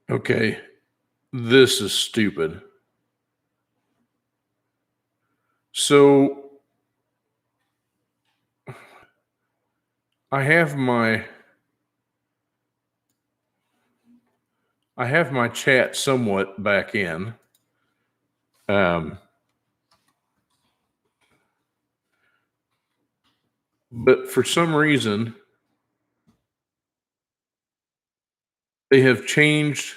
Okay, this is stupid. So I have my chat somewhat back in. But for some reason they have changed.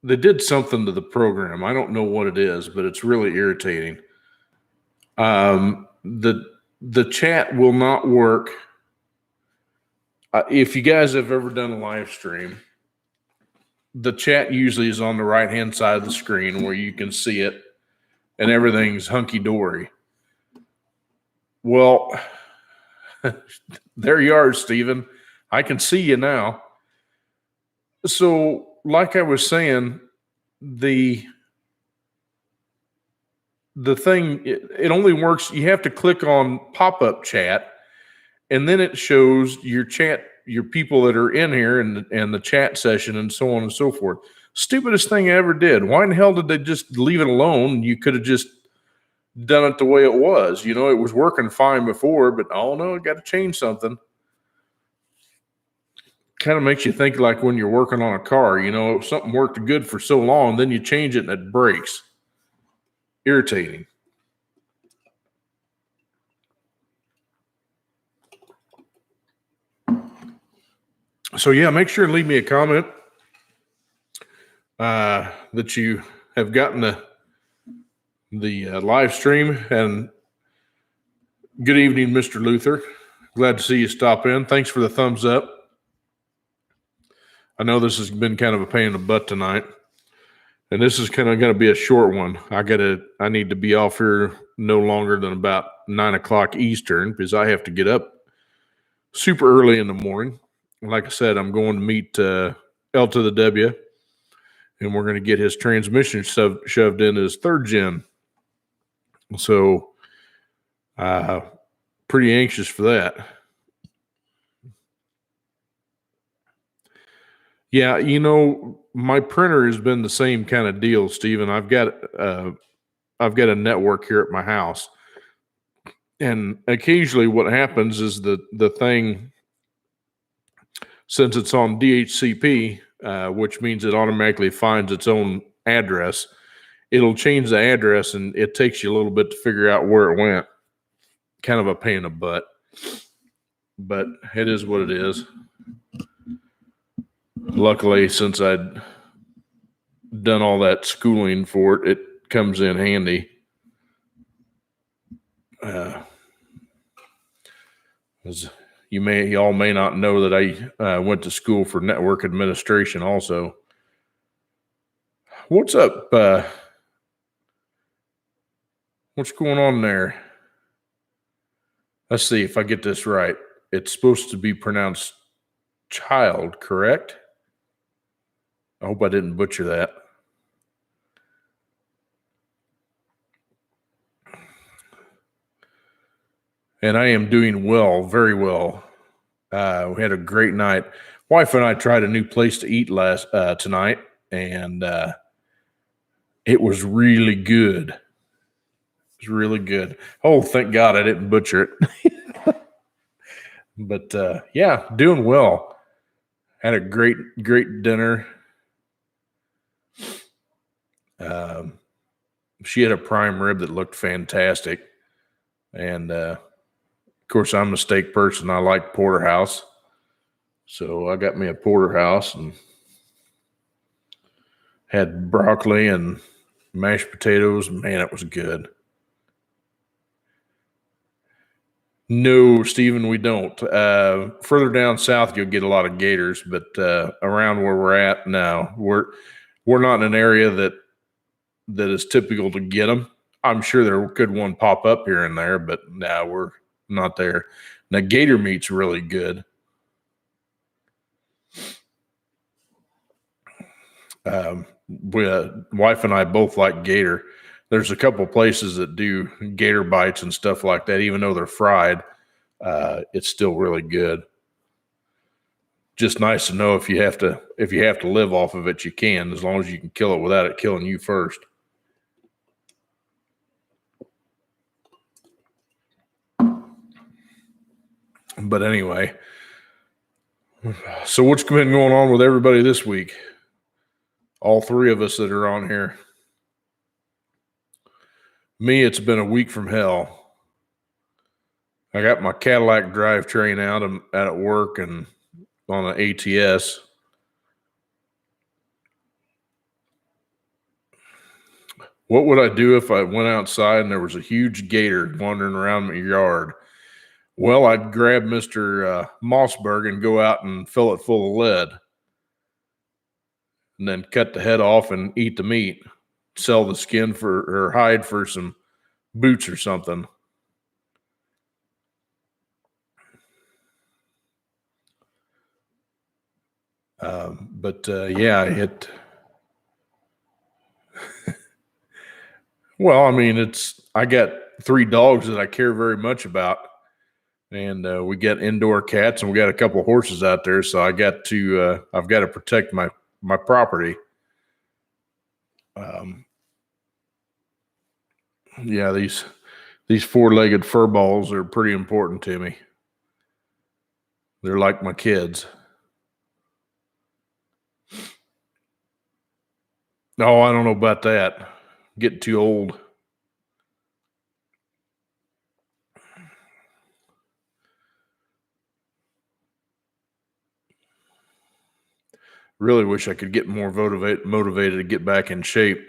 They did something to the program. I don't know what it is, but it's really irritating. The chat will not work. If you guys have ever done a live stream, the chat usually is on the right-hand side of the screen where you can see it and everything's hunky-dory. Well, there you are, Stephen. I can see you now. So, like I was saying, the thing, it only works. You have to click on pop-up chat, and then it shows your chat, your people that are in here and the chat session and so on and so forth. Stupidest thing I ever did. Why in the hell did they just leave it alone? You could have just done it the way it was. You know, it was working fine before, but oh no, I got to change something. Kind of makes you think like when you're working on a car, you know, something worked good for so long, then you change it and it breaks. Irritating. So yeah, make sure and leave me a comment that you have gotten the live stream. And good evening, Mr. Luther. Glad to see you stop in. Thanks for the thumbs up. I know this has been kind of a pain in the butt tonight, and this is kind of going to be a short one. I need to be off here no longer than about 9 o'clock Eastern because I have to get up super early in the morning. Like I said, I'm going to meet L to the W, and we're going to get his transmission shoved in his third gen. So, pretty anxious for that. Yeah, you know, my printer has been the same kind of deal, Stephen. I've got a network here at my house, and occasionally what happens is the thing, since it's on DHCP, which means it automatically finds its own address, it'll change the address, and it takes you a little bit to figure out where it went. Kind of a pain in the butt, but it is what it is. Luckily, since I'd done all that schooling for it, it comes in handy. Y'all may not know that I went to school for network administration also. What's up? What's going on there? Let's see if I get this right. It's supposed to be pronounced child, correct? I hope I didn't butcher that. And I am doing well, very well. We had a great night. Wife and I tried a new place to eat tonight, and it was really good. It was really good. Oh, thank God I didn't butcher it. But yeah, doing well. Had a great dinner. She had a prime rib that looked fantastic. And of course, I'm a steak person. I like porterhouse. So I got me a porterhouse and had broccoli and mashed potatoes. Man, it was good. No, Stephen, we don't. Further down south, you'll get a lot of gators, but around where we're at, no. We're not in an area that is typical to get them. I'm sure there could one pop up here and there, but no, we're not there. Now, gator meat's really good. Wife and I both like gator. There's a couple places that do gator bites and stuff like that. Even though they're fried, it's still really good. just nice to know if you have to live off of it, you can, as long as you can kill it without it killing you first. But anyway, so what's been going on with everybody this week? All three of us that are on here. Me, it's been a week from hell. I got my Cadillac drivetrain out. I'm at work and on an ATS. What would I do if I went outside and there was a huge gator wandering around my yard? Well, I'd grab Mr. Mossberg and go out and fill it full of lead. And then cut the head off and eat the meat. Sell the skin or hide for some boots or something. It. Well, I mean, I got 3 dogs that I care very much about, and we got indoor cats, and we got a couple of horses out there. So I've got to protect my property. These 4-legged fur balls are pretty important to me. They're like my kids. No, I don't know about that. Getting too old. Really wish I could get more motivated to get back in shape.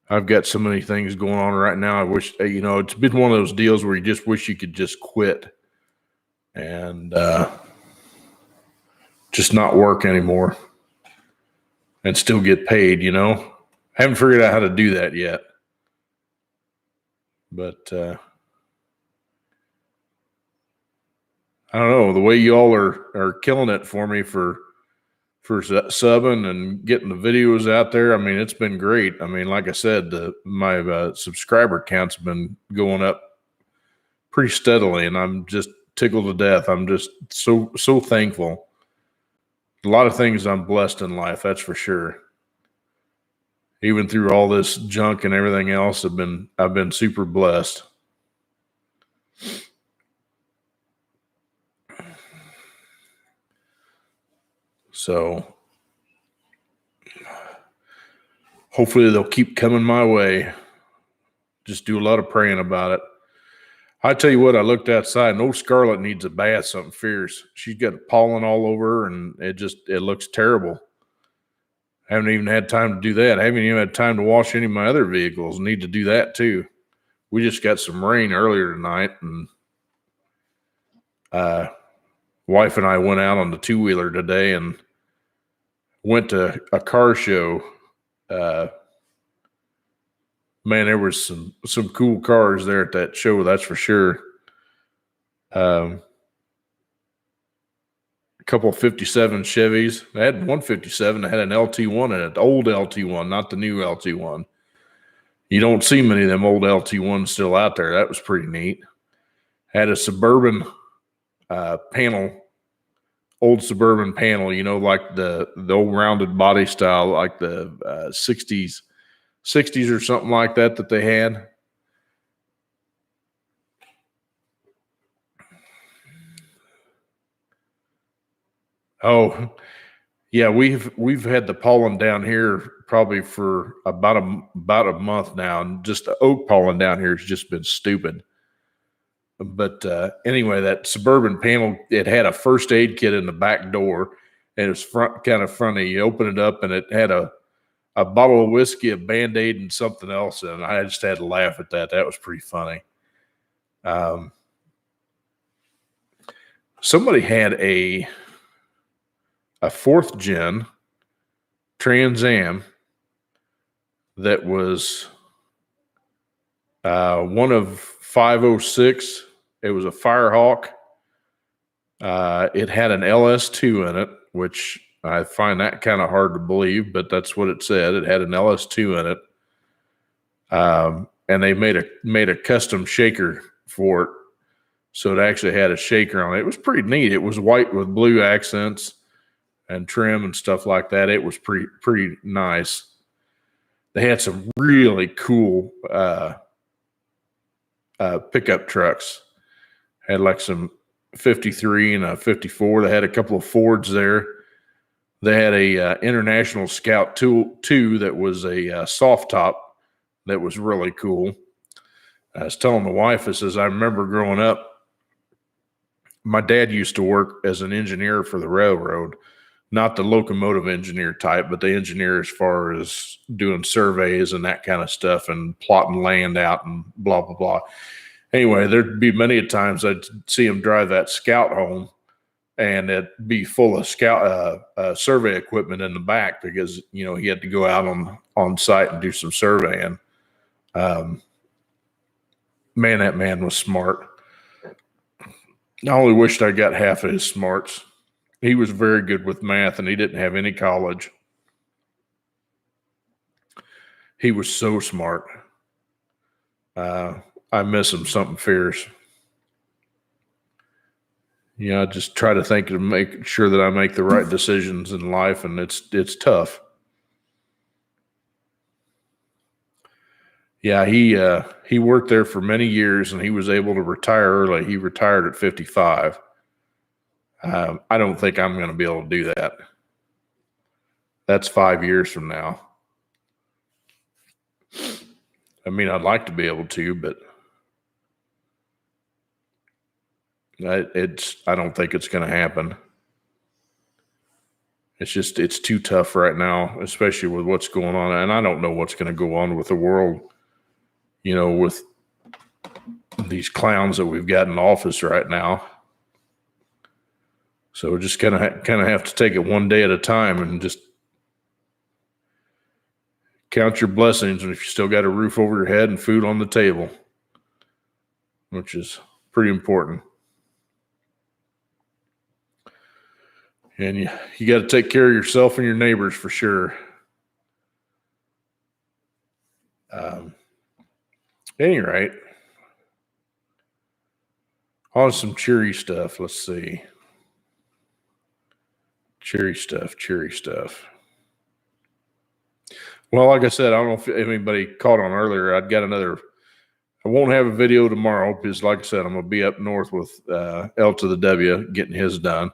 I've got so many things going on right now. I wish, it's been one of those deals where you just wish you could just quit and just not work anymore and still get paid, Haven't figured out how to do that yet. But I don't know, the way you all are killing it for me for subbing and getting the videos out there. I mean, it's been great. I mean, like I said, my subscriber count's been going up pretty steadily, and I'm just tickled to death. I'm just so thankful. A lot of things I'm blessed in life, that's for sure. Even through all this junk and everything else, I've been super blessed. So hopefully they'll keep coming my way. Just do a lot of praying about it. I tell you what, I looked outside and old Scarlett needs a bath, something fierce. She's got pollen all over her, and it looks terrible. I haven't even had time to do that. I haven't even had time to wash any of my other vehicles. Need to do that too. We just got some rain earlier tonight, and wife and I went out on the 2-wheeler today and went to a car show. Man, there was some cool cars there at that show, that's for sure. A couple of 57 Chevys. I had one 57 that had an LT1 in it, the old LT1, not the new LT1. You don't see many of them old LT1s still out there. That was pretty neat. Had a Suburban panel, old Suburban panel, like the old rounded body style, like the 60s or something like that they had. Oh, yeah, we've had the pollen down here probably for about a month now, and just the oak pollen down here has just been stupid. But anyway, that Suburban panel, it had a first aid kit in the back door, and it was kind of funny. You open it up, and it had a bottle of whiskey, a Band-Aid, and something else in it. I just had to laugh at that. That was pretty funny. Somebody had a 4th gen Trans Am that was one of 506. It was a Firehawk. It had an LS2 in it, which I find that kind of hard to believe, but that's what it said. It had an LS2 in it. And they made a custom shaker for it So it actually had a shaker on it. It was pretty neat. It was white with blue accents and trim and stuff like that. It was pretty nice. They had some really cool pickup trucks. Had like some 53 and a 54. They had a couple of Fords there. They had a International Scout 2 that was a soft top that was really cool. I was telling the wife, I says, I remember growing up, my dad used to work as an engineer for the railroad, not the locomotive engineer type, but the engineer as far as doing surveys and that kind of stuff and plotting land out and blah, blah, blah. Anyway, there'd be many times I'd see him drive that Scout home and it'd be full of survey equipment in the back because, you know, he had to go out on site and do some surveying. Man, that man was smart. I only wished I got half of his smarts. He was very good with math, and he didn't have any college. He was so smart. I miss him something fierce. You know, I just try to think and make sure that I make the right decisions in life, and it's tough. Yeah, he worked there for many years, and he was able to retire early. He retired at 55. I don't think I'm going to be able to do that. That's 5 years from now. I mean, I'd like to be able to, but I don't think it's going to happen. It's too tough right now, especially with what's going on. And I don't know what's going to go on with the world, you know, with these clowns that we've got in office right now. So we're just kind of have to take it one day at a time and just count your blessings. And if you still got a roof over your head and food on the table, which is pretty important. And you got to take care of yourself and your neighbors for sure. At any rate, on some cheery stuff. Let's see. Cheery stuff. Well, like I said, I don't know if anybody caught on earlier. I won't have a video tomorrow because, like I said, I'm going to be up north with L to the W getting his done.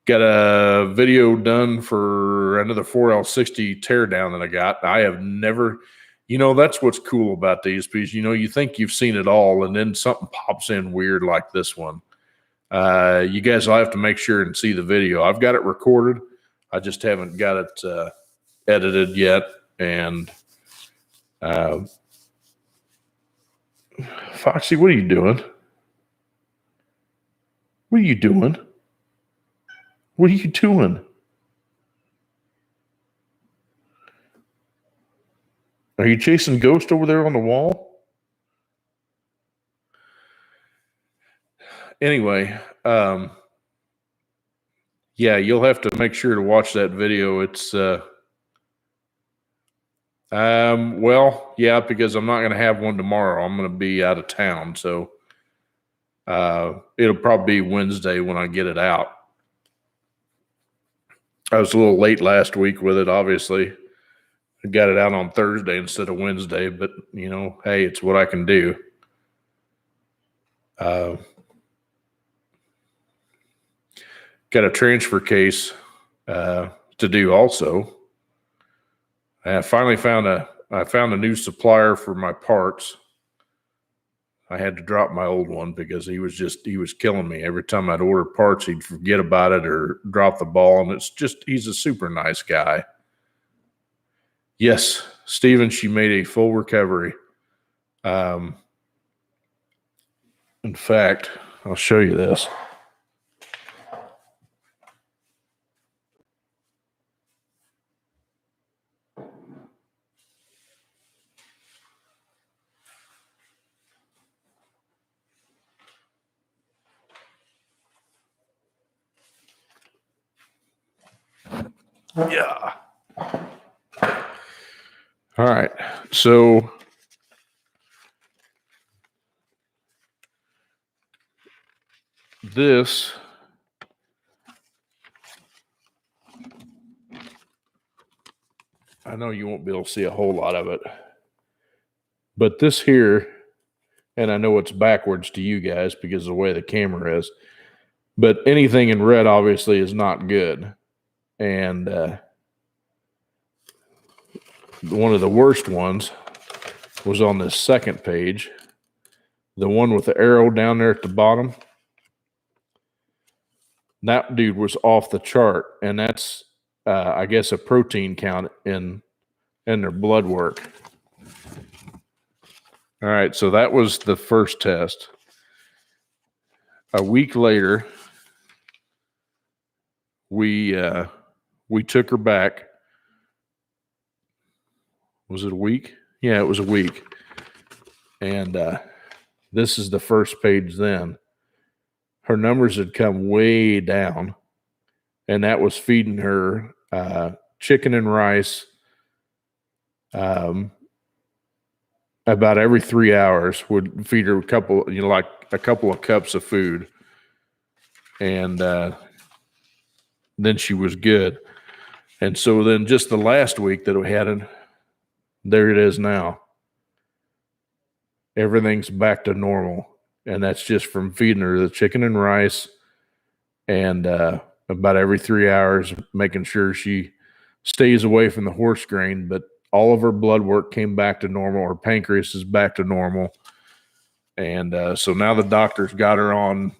Got a video done for another 4L60 teardown that I got. I have never, you know, that's what's cool about these because, you know, you think you've seen it all and then something pops in weird like this one. You guys will have to make sure and see the video. I've got it recorded. I just haven't got it edited yet. And Foxy, what are you doing? What are you doing? What are you doing? Are you chasing ghosts over there on the wall? Anyway, yeah, you'll have to make sure to watch that video. It's well, yeah, because I'm not going to have one tomorrow. I'm going to be out of town, so it'll probably be Wednesday when I get it out. I was a little late last week with it, obviously. I got it out on Thursday instead of Wednesday, but, you know, hey, it's what I can do. Got a transfer case to do also. I finally found a new supplier for my parts. I had to drop my old one because he was killing me. Every time I'd order parts, he'd forget about it or drop the ball. And he's a super nice guy. Yes, Stephen, she made a full recovery. In fact, I'll show you this. Yeah. All right. So this I know you won't be able to see a whole lot of it, but this here, and I know it's backwards to you guys because of the way the camera is, but anything in red obviously is not good. And one of the worst ones was on this second page, the one with the arrow down there at the bottom. That dude was off the chart, and that's I guess a protein count in their blood work. All right, so that was the first test. A week later, we took her back. Was it a week? Yeah, it was a week. And this is the first page then. Her numbers had come way down, and that was feeding her chicken and rice about every 3 hours. Would feed her a couple of cups of food, and then she was good. And so then just the last week that we had it, there it is now. Everything's back to normal. And that's just from feeding her the chicken and rice and about every 3 hours, making sure she stays away from the horse grain. But all of her blood work came back to normal. Her pancreas is back to normal. And so now the doctor's got her on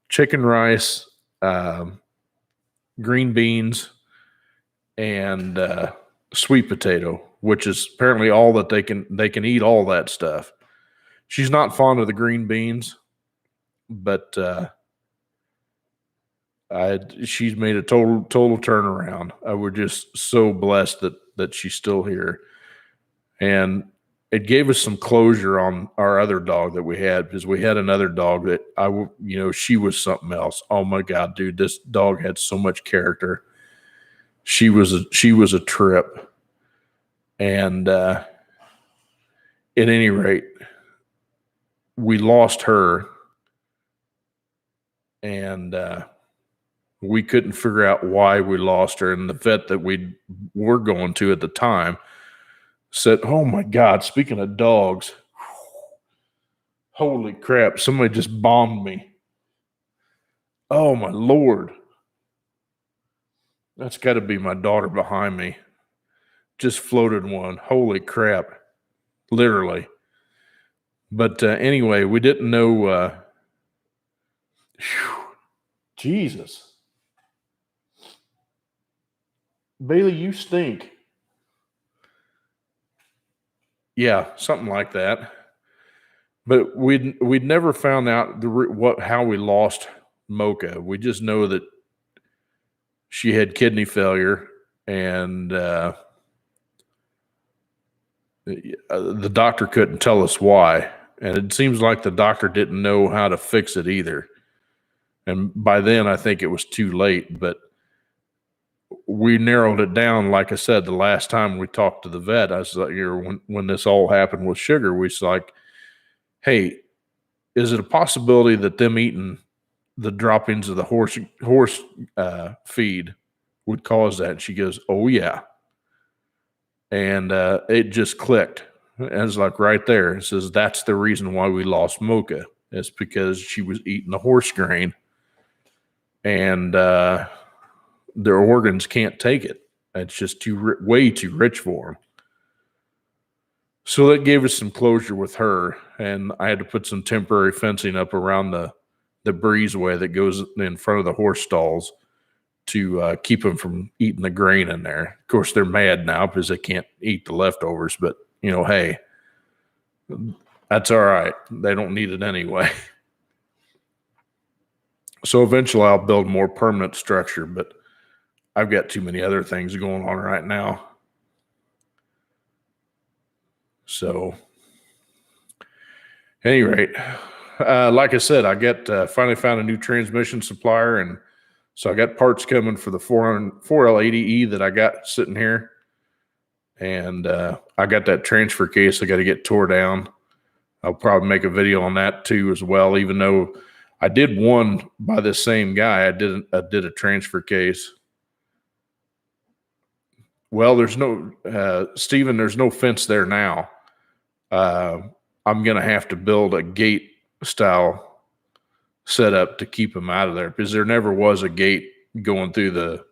chicken rice, green beans, and sweet potato, which is apparently all that they can eat all that stuff. She's not fond of the green beans, but she's made a total turnaround. We're just so blessed that she's still here, and it gave us some closure on our other dog that we had, because we had another dog that she was something else. Oh my God, dude, this dog had so much character. She was a trip, and at any rate, we lost her, and we couldn't figure out why we lost her. And the vet that we were going to at the time said, "Oh my God, speaking of dogs, holy crap, somebody just bombed me. Oh my Lord. That's got to be my daughter behind me. Just floated one. Holy crap." Literally. But anyway, we didn't know. Jesus. Bailey, you stink. Yeah, something like that. But we'd never found out how we lost Mocha. We just know that she had kidney failure, and the doctor couldn't tell us why. And it seems like the doctor didn't know how to fix it either. And by then, I think it was too late. But we narrowed it down. Like I said, the last time we talked to the vet, I was like, when this all happened with Sugar, we was like, "Hey, is it a possibility that them eating the droppings of the horse feed would cause that?" And she goes, "Oh yeah." And it just clicked. And it was like right there. It says, that's the reason why we lost Mocha. It's because she was eating the horse grain, and their organs can't take it. It's just way too rich for them. So that gave us some closure with her, and I had to put some temporary fencing up around the breezeway that goes in front of the horse stalls to keep them from eating the grain in there. Of course, they're mad now because they can't eat the leftovers, but, hey, that's all right. They don't need it anyway. So eventually I'll build more permanent structure, but I've got too many other things going on right now. So, at any rate, like I said, I finally found a new transmission supplier, and so I got parts coming for the 4L80E that I got sitting here, and I got that transfer case I got to get tore down. I'll probably make a video on that too as well, even though I did one by this same guy. I did a transfer case. Well, there's no, Stephen, there's no fence there now. I'm going to have to build a gate style setup to keep them out of there, because there never was a gate going through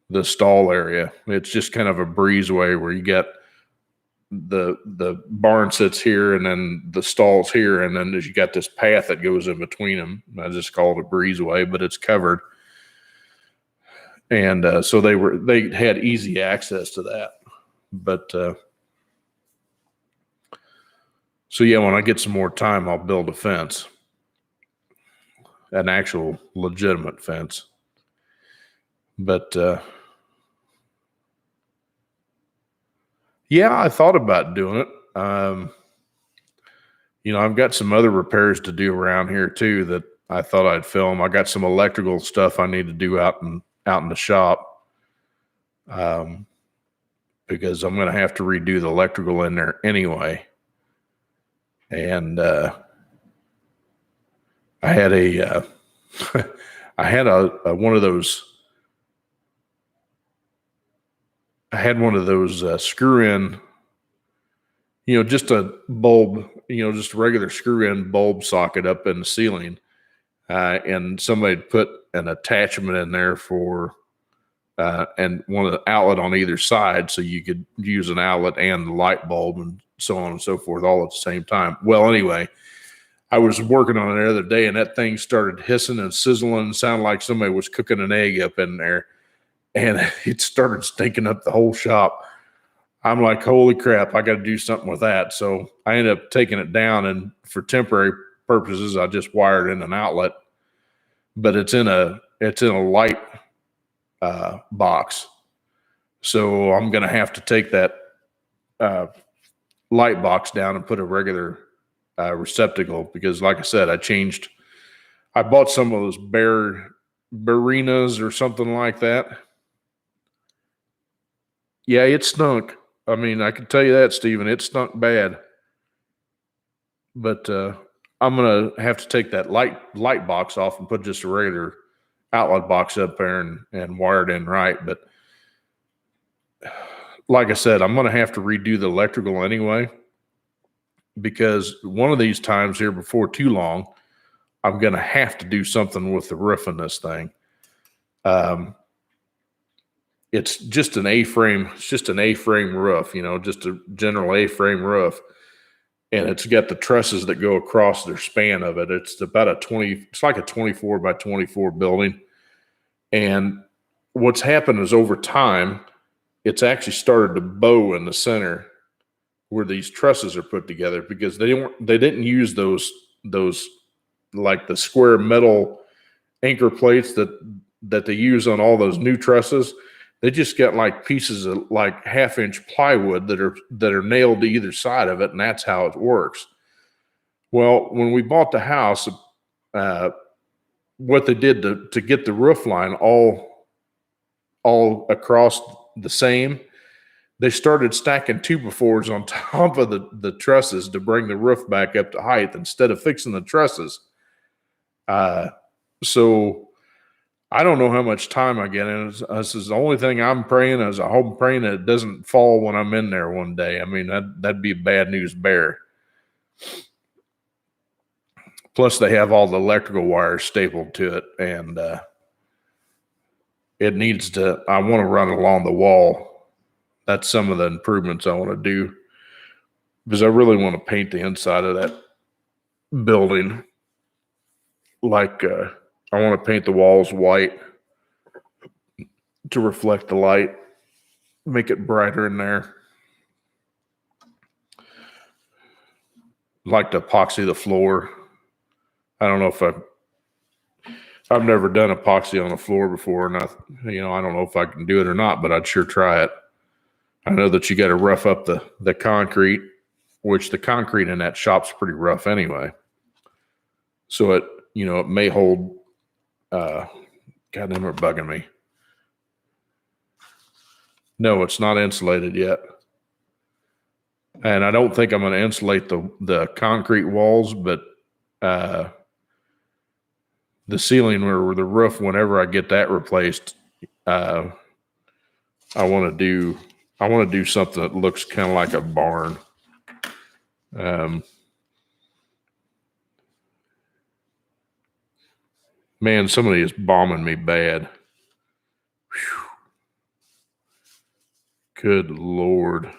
the stall area. It's just kind of a breezeway where you get the barn sits here, and then the stall's here, and then you got this path that goes in between them. I just call it a breezeway, but it's covered. And so they had easy access to that. But so yeah, when I get some more time, I'll build a fence, an actual legitimate fence. But yeah, I thought about doing it. I've got some other repairs to do around here too that I thought I'd film. I got some electrical stuff I need to do out in the shop, because I'm going to have to redo the electrical in there anyway. And I had one of those. I had one of those screw-in, just a bulb, just a regular screw-in bulb socket up in the ceiling. And somebody put an attachment in there for, and one of the outlet on either side, so you could use an outlet and the light bulb and so on and so forth all at the same time. Well, anyway, I was working on it the other day, and that thing started hissing and sizzling and sounded like somebody was cooking an egg up in there. And it started stinking up the whole shop. I'm like, holy crap, I got to do something with that. So I ended up taking it down, and for temporary purposes, I just wired in an outlet. But it's in a light box. So I'm going to have to take that light box down and put a regular receptacle, because like I said, I bought some of those Barinas or something like that. Yeah, it stunk. I mean, I can tell you that, Stephen, it stunk bad. But I'm going to have to take that light box off and put just a regular outlet box up there and wire it in right. But like I said, I'm going to have to redo the electrical anyway, because one of these times here before too long, I'm going to have to do something with the roof in this thing. It's just an A-frame. It's just an A-frame roof, just a general A-frame roof. And it's got the trusses that go across their span of it. It's about it's like a 24 by 24 building. And what's happened is over time, it's actually started to bow in the center where these trusses are put together, because they didn't use those like the square metal anchor plates that they use on all those new trusses. They just got like pieces of like 1/2-inch plywood that are nailed to either side of it, and that's how it works. Well, when we bought the house, what they did to get the roof line all across the same, they started stacking 2x4s on top of the trusses to bring the roof back up to height instead of fixing the trusses. So I don't know how much time I get in. This is the only thing I'm praying is I hope I'm praying that it doesn't fall when I'm in there one day. I mean, that'd be a bad news bear. Plus, they have all the electrical wires stapled to it, and it needs to. I want to run along the wall. That's some of the improvements I want to do, because I really want to paint the inside of that building. Like, I want to paint the walls white to reflect the light, make it brighter in there. Like to epoxy the floor. I don't know if I've never done epoxy on the floor before, and I don't know if I can do it or not, but I'd sure try it. I know that you got to rough up the concrete, which the concrete in that shop's pretty rough anyway. So it may hold. Goddamn, they're bugging me. No, it's not insulated yet. And I don't think I'm going to insulate the concrete walls, but ceiling or the roof, whenever I get that replaced, I want to do something that looks kind of like a barn. Man, somebody is bombing me bad. Whew. Good Lord.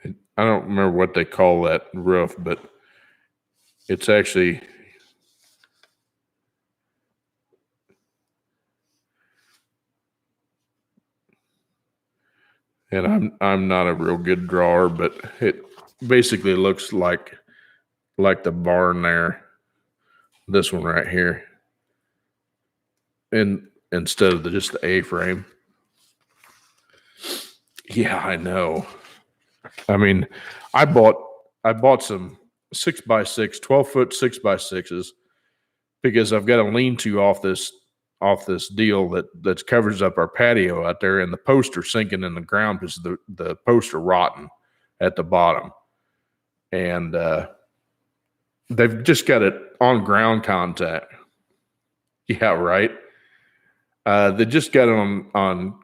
I don't remember what they call that roof, but it's actually, and I'm not a real good drawer, but it basically looks like the barn there. This one right here, and instead of just the A-frame. Yeah, I know. I mean, I bought some 6x6, 12-foot 6x6s because I've got a lean-to off this deal that covers up our patio out there, and the posts are sinking in the ground because the posts are rotten at the bottom, and they've just got it on ground contact. Yeah, right. They just got it on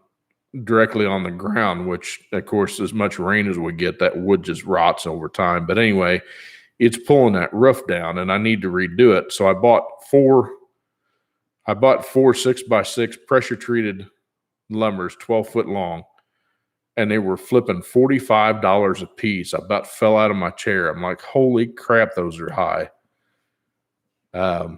directly on the ground, which of course, as much rain as we get, that wood just rots over time. But anyway, it's pulling that roof down, and I need to redo it. So I bought four 6x6 pressure treated lumbers, 12 foot long, and they were flipping $45 a piece. I about fell out of my chair. I'm like, holy crap, those are high. I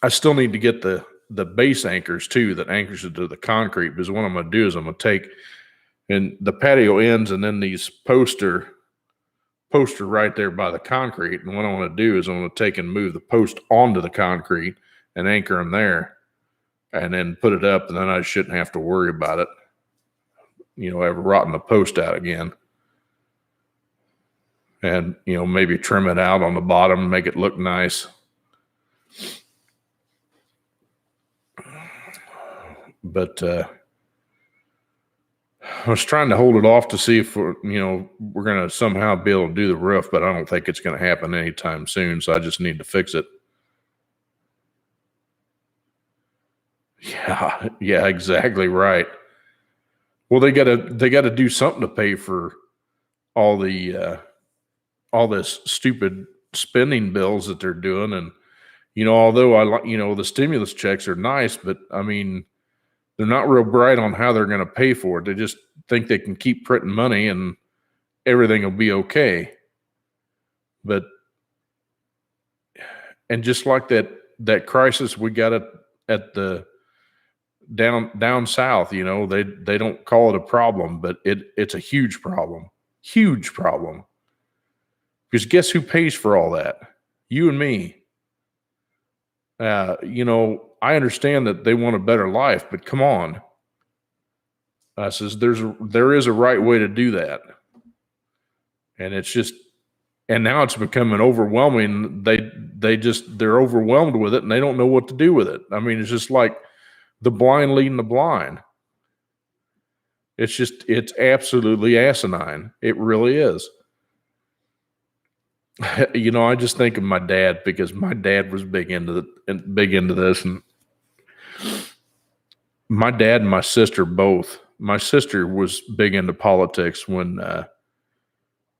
still need to get the base anchors too, that anchors it to the concrete, because what I'm going to do is I'm going to take and the patio ends, and then these poster right there by the concrete. And what I want to do is I'm going to take and move the post onto the concrete and anchor them there, and then put it up, and then I shouldn't have to worry about it, ever rotting the post out again. And, maybe trim it out on the bottom, make it look nice. But I was trying to hold it off to see if we're going to somehow be able to do the roof, but I don't think it's going to happen anytime soon. So I just need to fix it. Yeah, exactly right. Well, they got to do something to pay for all the all this stupid spending bills that they're doing, and although I like the stimulus checks are nice, but I mean, they're not real bright on how they're going to pay for it. They just think they can keep printing money and everything will be okay. And just like that crisis we got at the down south, they don't call it a problem, but it's a huge problem. Huge problem. Because guess who pays for all that? You and me. I understand that they want a better life, but come on. I says there is a right way to do that. And and now it's becoming overwhelming. They're overwhelmed with it, and they don't know what to do with it. I mean, it's just like the blind leading the blind. It's absolutely asinine. It really is. I just think of my dad, because my dad was big into this, and my dad and my sister both. My sister was big into politics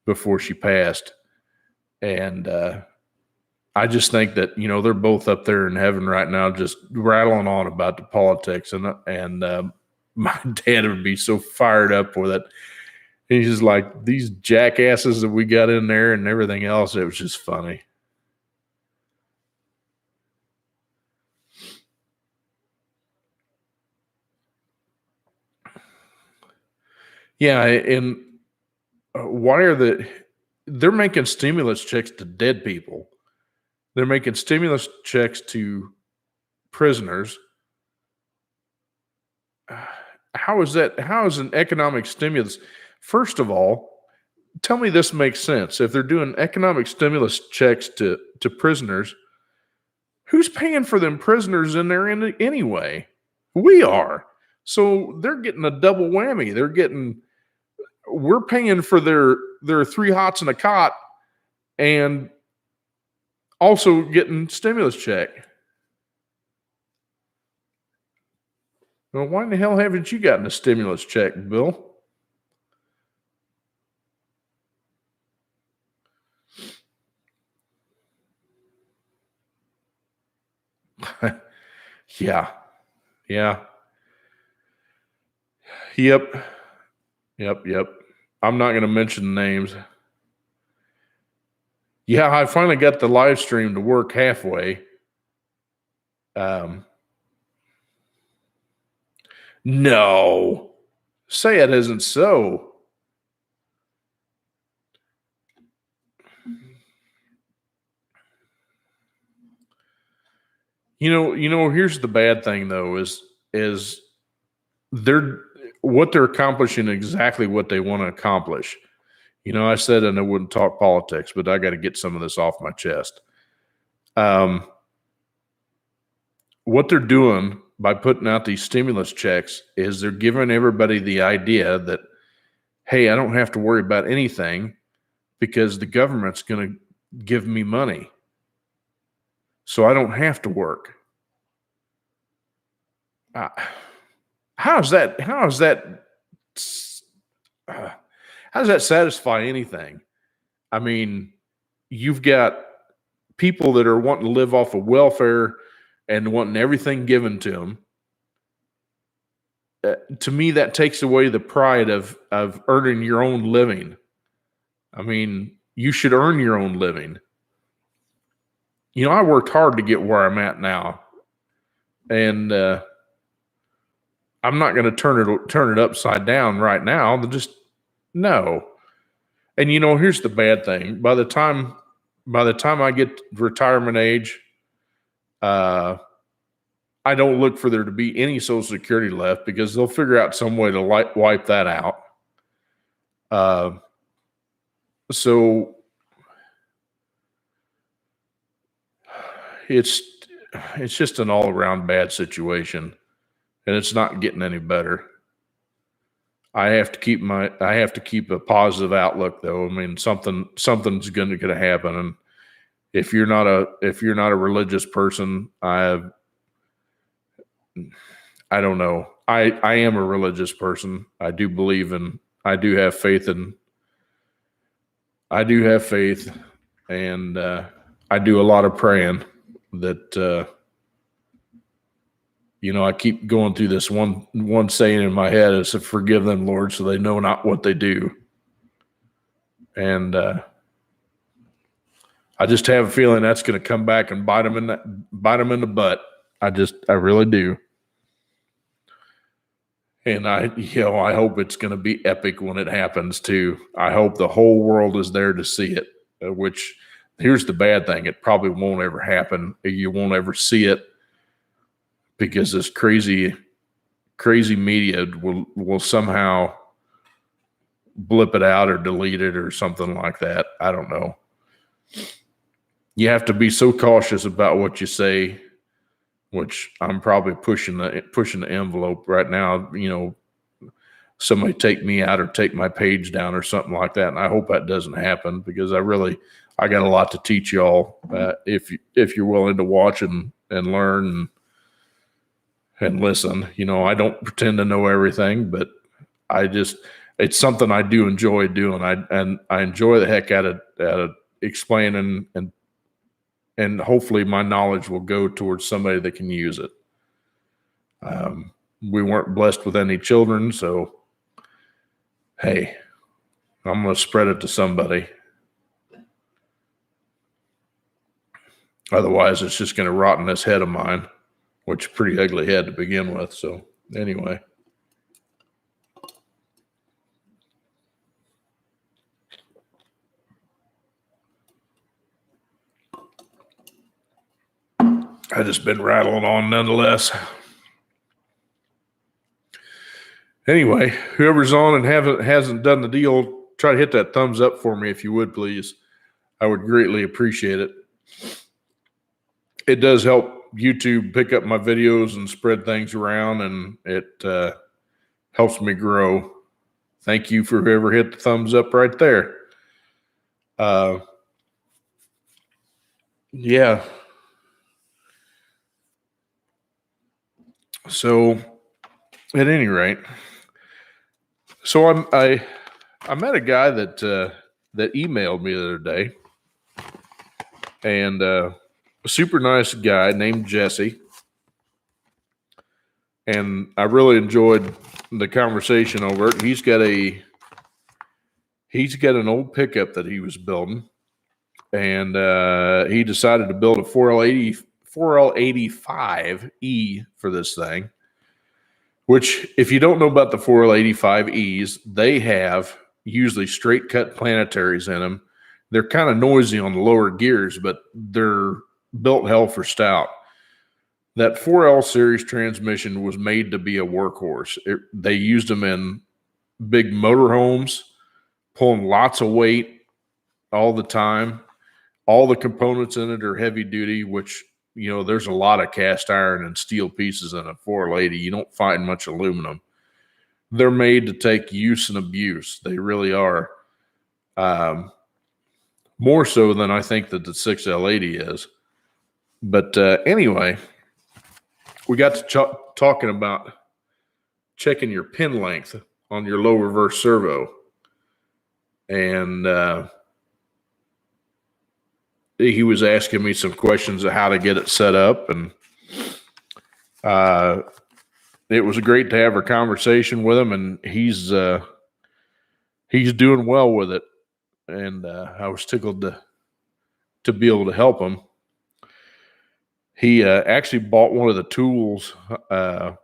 before she passed, and I just think that they're both up there in heaven right now, just rattling on about the politics, and my dad would be so fired up with it. He's just like, these jackasses that we got in there and everything else. It was just funny. Yeah, and why are they're making stimulus checks to dead people. They're making stimulus checks to prisoners. How is that? How is an economic stimulus? First of all, tell me this makes sense. If they're doing economic stimulus checks to prisoners, who's paying for them prisoners in there anyway? We are. So they're getting a double whammy. We're paying for their are 3 hots in a cot and also getting stimulus check. Well, why in the hell haven't you gotten a stimulus check, Bill? Yeah. Yep. I'm not going to mention names. Yeah, I finally got the live stream to work halfway. No. Say it isn't so. Here's the bad thing though is what they're accomplishing exactly what they want to accomplish. I said I wouldn't talk politics, but I got to get some of this off my chest. What they're doing by putting out these stimulus checks is they're giving everybody the idea that, hey, I don't have to worry about anything because the government's going to give me money. So I don't have to work. How does that satisfy anything? I mean, you've got people that are wanting to live off of welfare and wanting everything given to them. To me, that takes away the pride of earning your own living. I mean, you should earn your own living. I worked hard to get where I'm at now, and I'm not going to turn it upside down right now. Just no. And here's the bad thing: by the time I get retirement age, I don't look for there to be any Social Security left because they'll figure out some way to wipe that out. So it's just an all around bad situation, and it's not getting any better. I have to keep a positive outlook though. I mean, something's going to happen. And if you're not a religious person, I don't know. I am a religious person. I do have faith and I do a lot of praying that, I keep going through this one saying in my head is to forgive them, Lord, so they know not what they do. And I just have a feeling that's going to come back and bite them in the butt. I really do. And I hope it's going to be epic when it happens too. I hope the whole world is there to see it, which here's the bad thing. It probably won't ever happen. You won't ever see it because this crazy media will somehow blip it out or delete it or something like that. I don't know. You have to be so cautious about what you say, which I'm probably pushing the envelope right now. Somebody take me out or take my page down or something like that. And I hope that doesn't happen because I got a lot to teach y'all if you're willing to watch and learn and listen. I don't pretend to know everything, but it's something I do enjoy doing. I enjoy the heck out of explaining and hopefully my knowledge will go towards somebody that can use it. We weren't blessed with any children, so hey, I'm going to spread it to somebody. Otherwise, it's just going to rot in this head of mine, which is a pretty ugly head to begin with. So anyway. I just been rattling on nonetheless. Anyway, whoever's on and hasn't done the deal, try to hit that thumbs up for me if you would, please. I would greatly appreciate it. It does help YouTube pick up my videos and spread things around, and it helps me grow. Thank you for whoever hit the thumbs up right there. Yeah. So at any rate, so I met a guy that emailed me the other day, and a super nice guy named Jesse, and I really enjoyed the conversation over it. He's got an old pickup that he was building, and he decided to build a 4L85E for this thing. Which, if you don't know about the 4L85Es, they have usually straight cut planetaries in them. They're kind of noisy on the lower gears, but they're built hell for stout. That 4L series transmission was made to be a workhorse. They used them in big motorhomes, pulling lots of weight all the time. All the components in it are heavy duty, which, you know, there's a lot of cast iron and steel pieces in a 4L80. You don't find much aluminum. They're made to take use and abuse. They really are. More so than I think that the 6L80 is. But anyway, we got to talking about checking your pin length on your low reverse servo. And he was asking me some questions of how to get it set up. And it was great to have a conversation with him. And he's doing well with it. And I was tickled to be able to help him. He actually bought one of the tools, the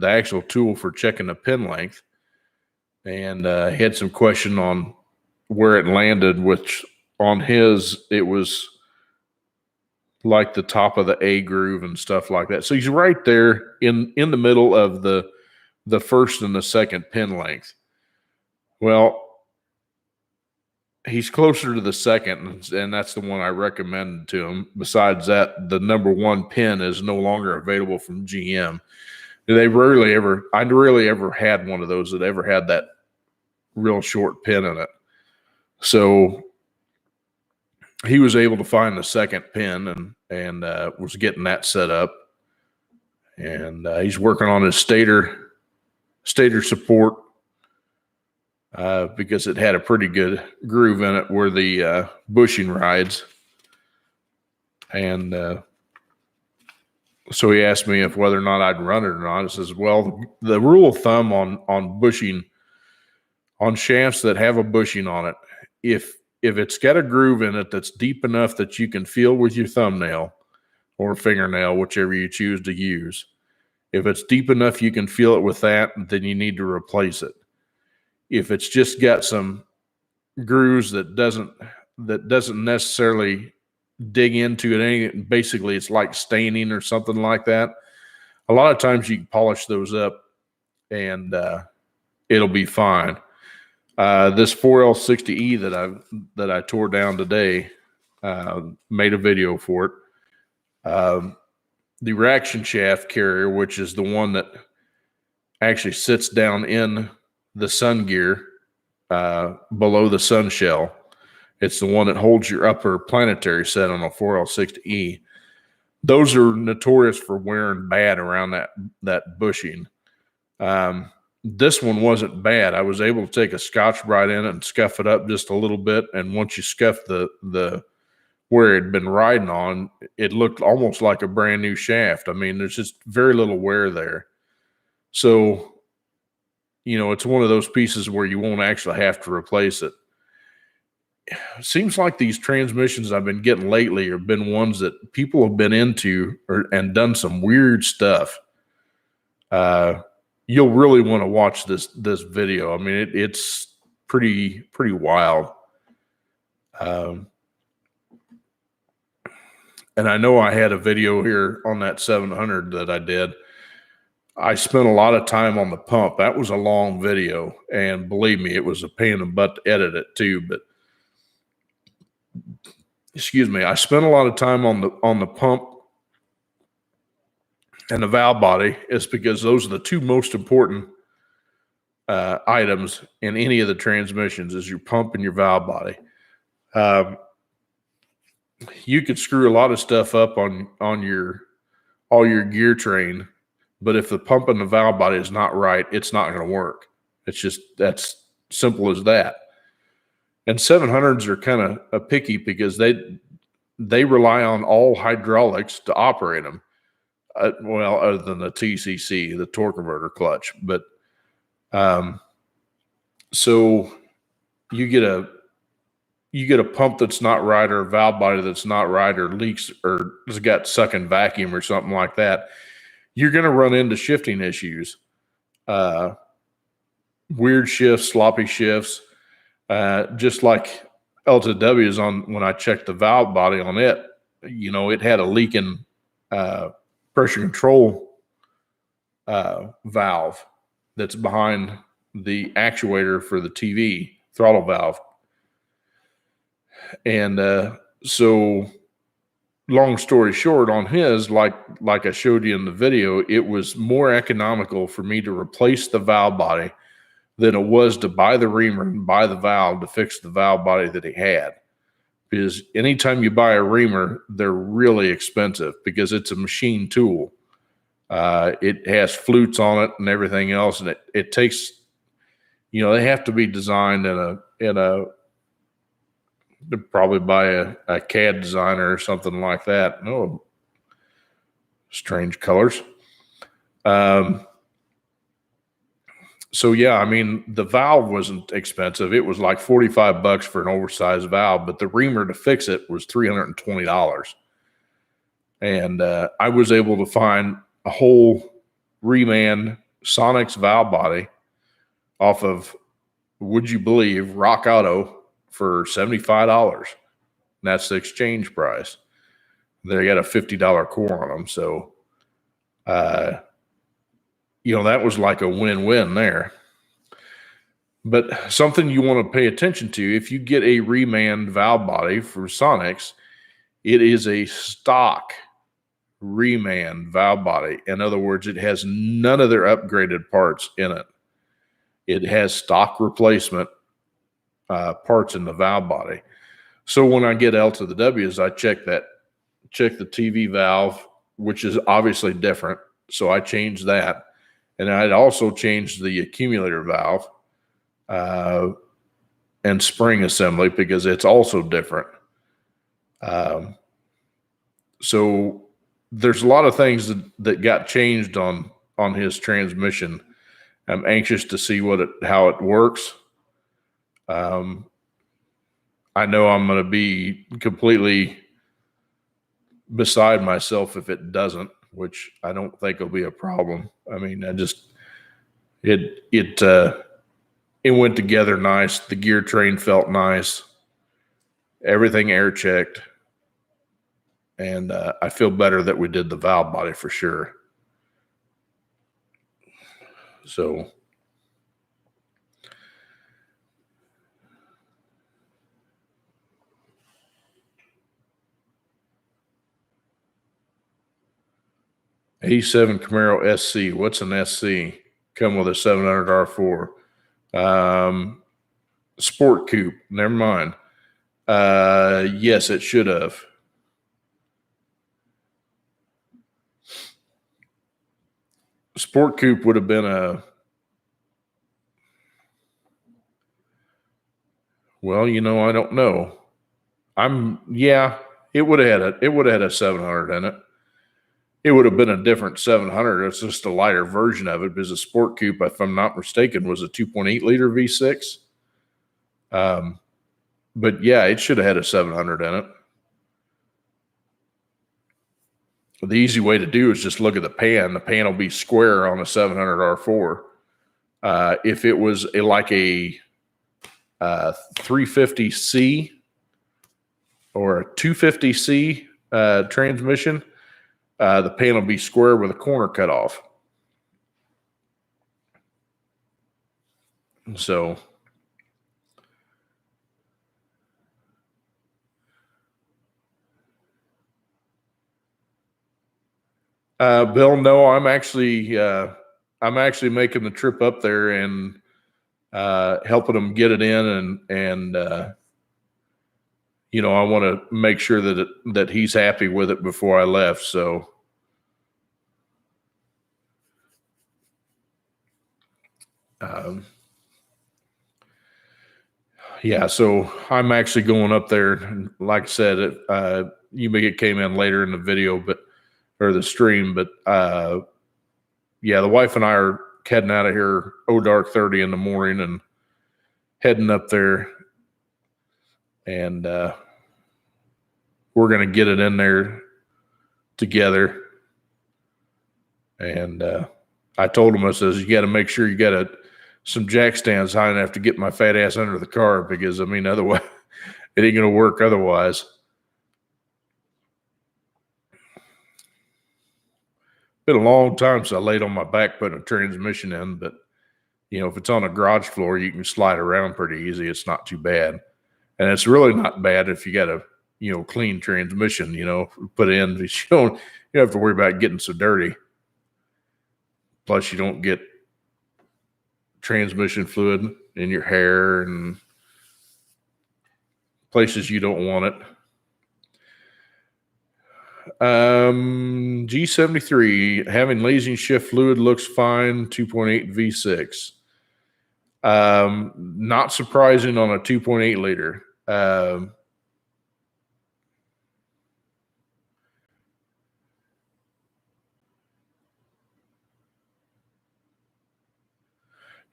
actual tool for checking the pin length, and he had some question on where it landed, which on his, it was like the top of the A groove and stuff like that. So he's right there in the middle of the first and the second pin length. Well, he's closer to the second, and that's the one I recommended to him. Besides that, the number one pin is no longer available from GM. I rarely ever had one of those that ever had that real short pin in it. So he was able to find the second pin and was getting that set up. And he's working on his stator support. Because it had a pretty good groove in it where the bushing rides. And so he asked me if whether or not I'd run it or not. I says, well, the rule of thumb on bushing, on shafts that have a bushing on it, if it's got a groove in it that's deep enough that you can feel with your thumbnail or fingernail, whichever you choose to use, if it's deep enough you can feel it with that, then you need to replace it. If it's just got some grooves that doesn't necessarily dig into it, basically it's like staining or something like that. A lot of times you can polish those up and it'll be fine. This 4L60E that I tore down today, made a video for it. The reaction shaft carrier, which is the one that actually sits down in the sun gear below the sun shell. It's the one that holds your upper planetary set on a 4L60E. Those are notorious for wearing bad around that bushing. This one wasn't bad. I was able to take a Scotch-Brite in it and scuff it up just a little bit. And once you scuff the where it had been riding on, it looked almost like a brand new shaft. I mean, there's just very little wear there. So, you know, it's one of those pieces where you won't actually have to replace it. It seems like these transmissions I've been getting lately have been ones that people have been into and done some weird stuff. You'll really want to watch this video. I mean, it's pretty wild. And I know I had a video here on that 700 that I did. I spent a lot of time on the pump. That was a long video, and believe me, it was a pain in the butt to edit it too. But excuse me, I spent a lot of time on the pump and the valve body. It's because those are the two most important items in any of the transmissions: is your pump and your valve body. You could screw a lot of stuff up on all your gear train, but if the pump and the valve body is not right, it's not going to work. It's just that's simple as that. And 700s are kind of picky because they rely on all hydraulics to operate them. Well, other than the TCC, the torque converter clutch, but so you get a pump that's not right, or a valve body that's not right, or leaks, or has got sucking vacuum or something like that. You're going to run into shifting issues, weird shifts, sloppy shifts, just like LTWs on when I checked the valve body on it. It had a leaking pressure control valve that's behind the actuator for the TV throttle valve. And so long story short, on his, like I showed you in the video, it was more economical for me to replace the valve body than it was to buy the reamer and buy the valve to fix the valve body that he had. Because anytime you buy a reamer, they're really expensive because it's a machine tool. It has flutes on it and everything else, and it takes, they have to be designed in a probably by a CAD designer or something like that. Oh, strange colors. So yeah, I mean, the valve wasn't expensive. It was like $45 for an oversized valve, but the reamer to fix it was $320. And I was able to find a whole reman Sonic's valve body off of, would you believe, Rock Auto for $75. And that's the exchange price. They got a $50 core on them. So, that was like a win-win there. But something you want to pay attention to, if you get a reman valve body from Sonic's, it is a stock reman valve body. In other words, it has none of their upgraded parts in it. It has stock replacement parts in the valve body. So when I get L to the W's, I check the TV valve, which is obviously different. So I changed that. And I'd also changed the accumulator valve and spring assembly because it's also different. So there's a lot of things that got changed on his transmission. I'm anxious to see how it works. I know I'm going to be completely beside myself if it doesn't, which I don't think will be a problem. I mean, it went together nice. The gear train felt nice. Everything air checked. And I feel better that we did the valve body for sure. So '87 Camaro SC. What's an SC? Come with a 700 R4. Sport coupe. Never mind. Yes, it should have. Sport coupe would have been I don't know. It would have had a 700 in it. It would have been a different 700. It's just a lighter version of it because a sport coupe, if I'm not mistaken, was a 2.8 liter V6. But yeah, it should have had a 700 in it. The easy way to do is just look at the pan. The pan will be square on a 700 R4. If it was like a 350C or a 250C transmission, the pan will be square with a corner cut off. So Bill, no, I'm actually making the trip up there and helping them get it in and I want to make sure that he's happy with it before I left. So, yeah, so I'm actually going up there. And like I said, it came in later in the video, or the stream, but yeah, the wife and I are heading out of here dark 30 in the morning and heading up there, and we're going to get it in there together. And I told him, I says, you got to make sure you got some jack stands high enough to get my fat ass under the car, because otherwise it ain't going to work otherwise. Been a long time since I laid on my back putting a transmission in, but if it's on a garage floor, you can slide around pretty easy. It's not too bad. And it's really not bad if you got a, clean transmission, put in. You don't have to worry about getting so dirty. Plus, you don't get transmission fluid in your hair and places you don't want it. G73, having lazy shift fluid looks fine, 2.8 V6. Not surprising on a 2.8 liter.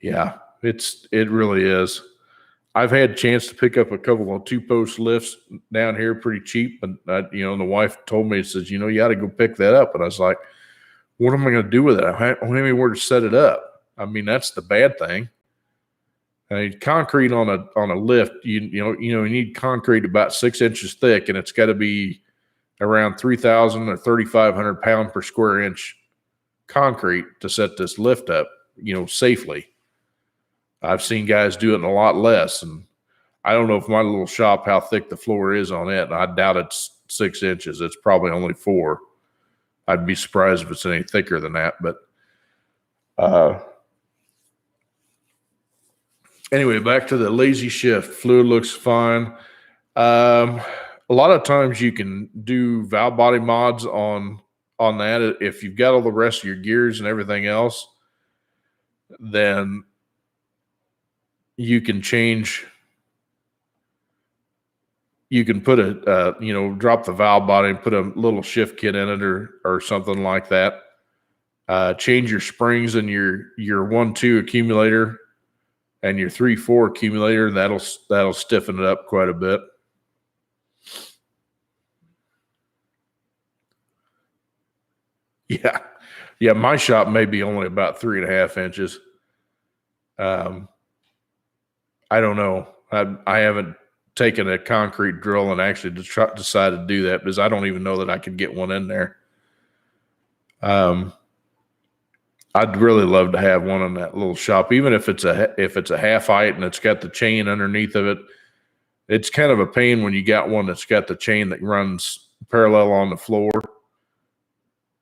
Yeah, it really is. I've had a chance to pick up a couple of 2-post lifts down here pretty cheap. And, the wife told me, says, you got to go pick that up. And I was like, what am I going to do with it? I don't have anywhere to set it up. That's the bad thing. Concrete on a lift, you need concrete about 6 inches thick, and it's got to be around 3,000 or 3,500 pound per square inch concrete to set this lift up, safely. I've seen guys do it in a lot less, and I don't know if my little shop, how thick the floor is on it. I doubt it's 6 inches. It's probably only 4. I'd be surprised if it's any thicker than that. But anyway, back to the lazy shift. Fluid looks fine. A lot of times you can do valve body mods on that. If you've got all the rest of your gears and everything else, then you can change. You can put drop the valve body and put a little shift kit in it or something like that. Change your springs in your 1-2 accumulator and your 3-4 accumulator. That'll stiffen it up quite a bit. Yeah. My shop may be only about 3.5 inches. I don't know. I haven't taken a concrete drill and actually decided to do that, because I don't even know that I could get one in there. I'd really love to have one in that little shop, even if it's a half height and it's got the chain underneath of it. It's kind of a pain when you got one that's got the chain that runs parallel on the floor,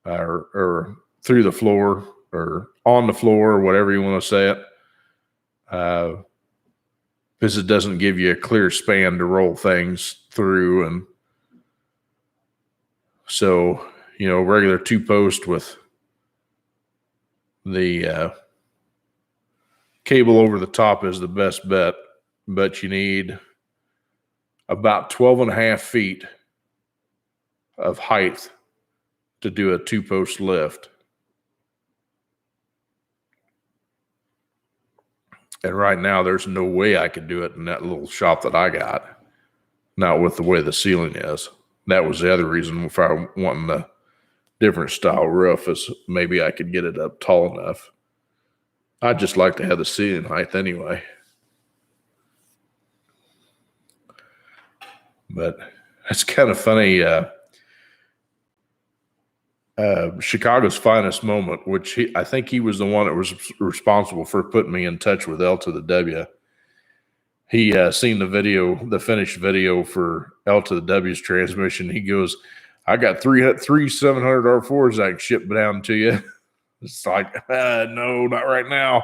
or through the floor, or on the floor, or whatever you want to say it. Because it doesn't give you a clear span to roll things through. And so, regular 2-post with the cable over the top is the best bet, but you need about 12.5 feet of height to do a 2-post lift. And right now, there's no way I could do it in that little shop that I got. Not with the way the ceiling is. That was the other reason if I wanted a different style roof, is maybe I could get it up tall enough. I'd just like to have the ceiling height anyway. But it's kind of funny. Chicago's Finest Moment, which I think he was the one that was responsible for putting me in touch with L to the W. He seen the finished video for L to the W's transmission. He goes, I got three 700 R4s I can ship down to you. It's like, no, not right now.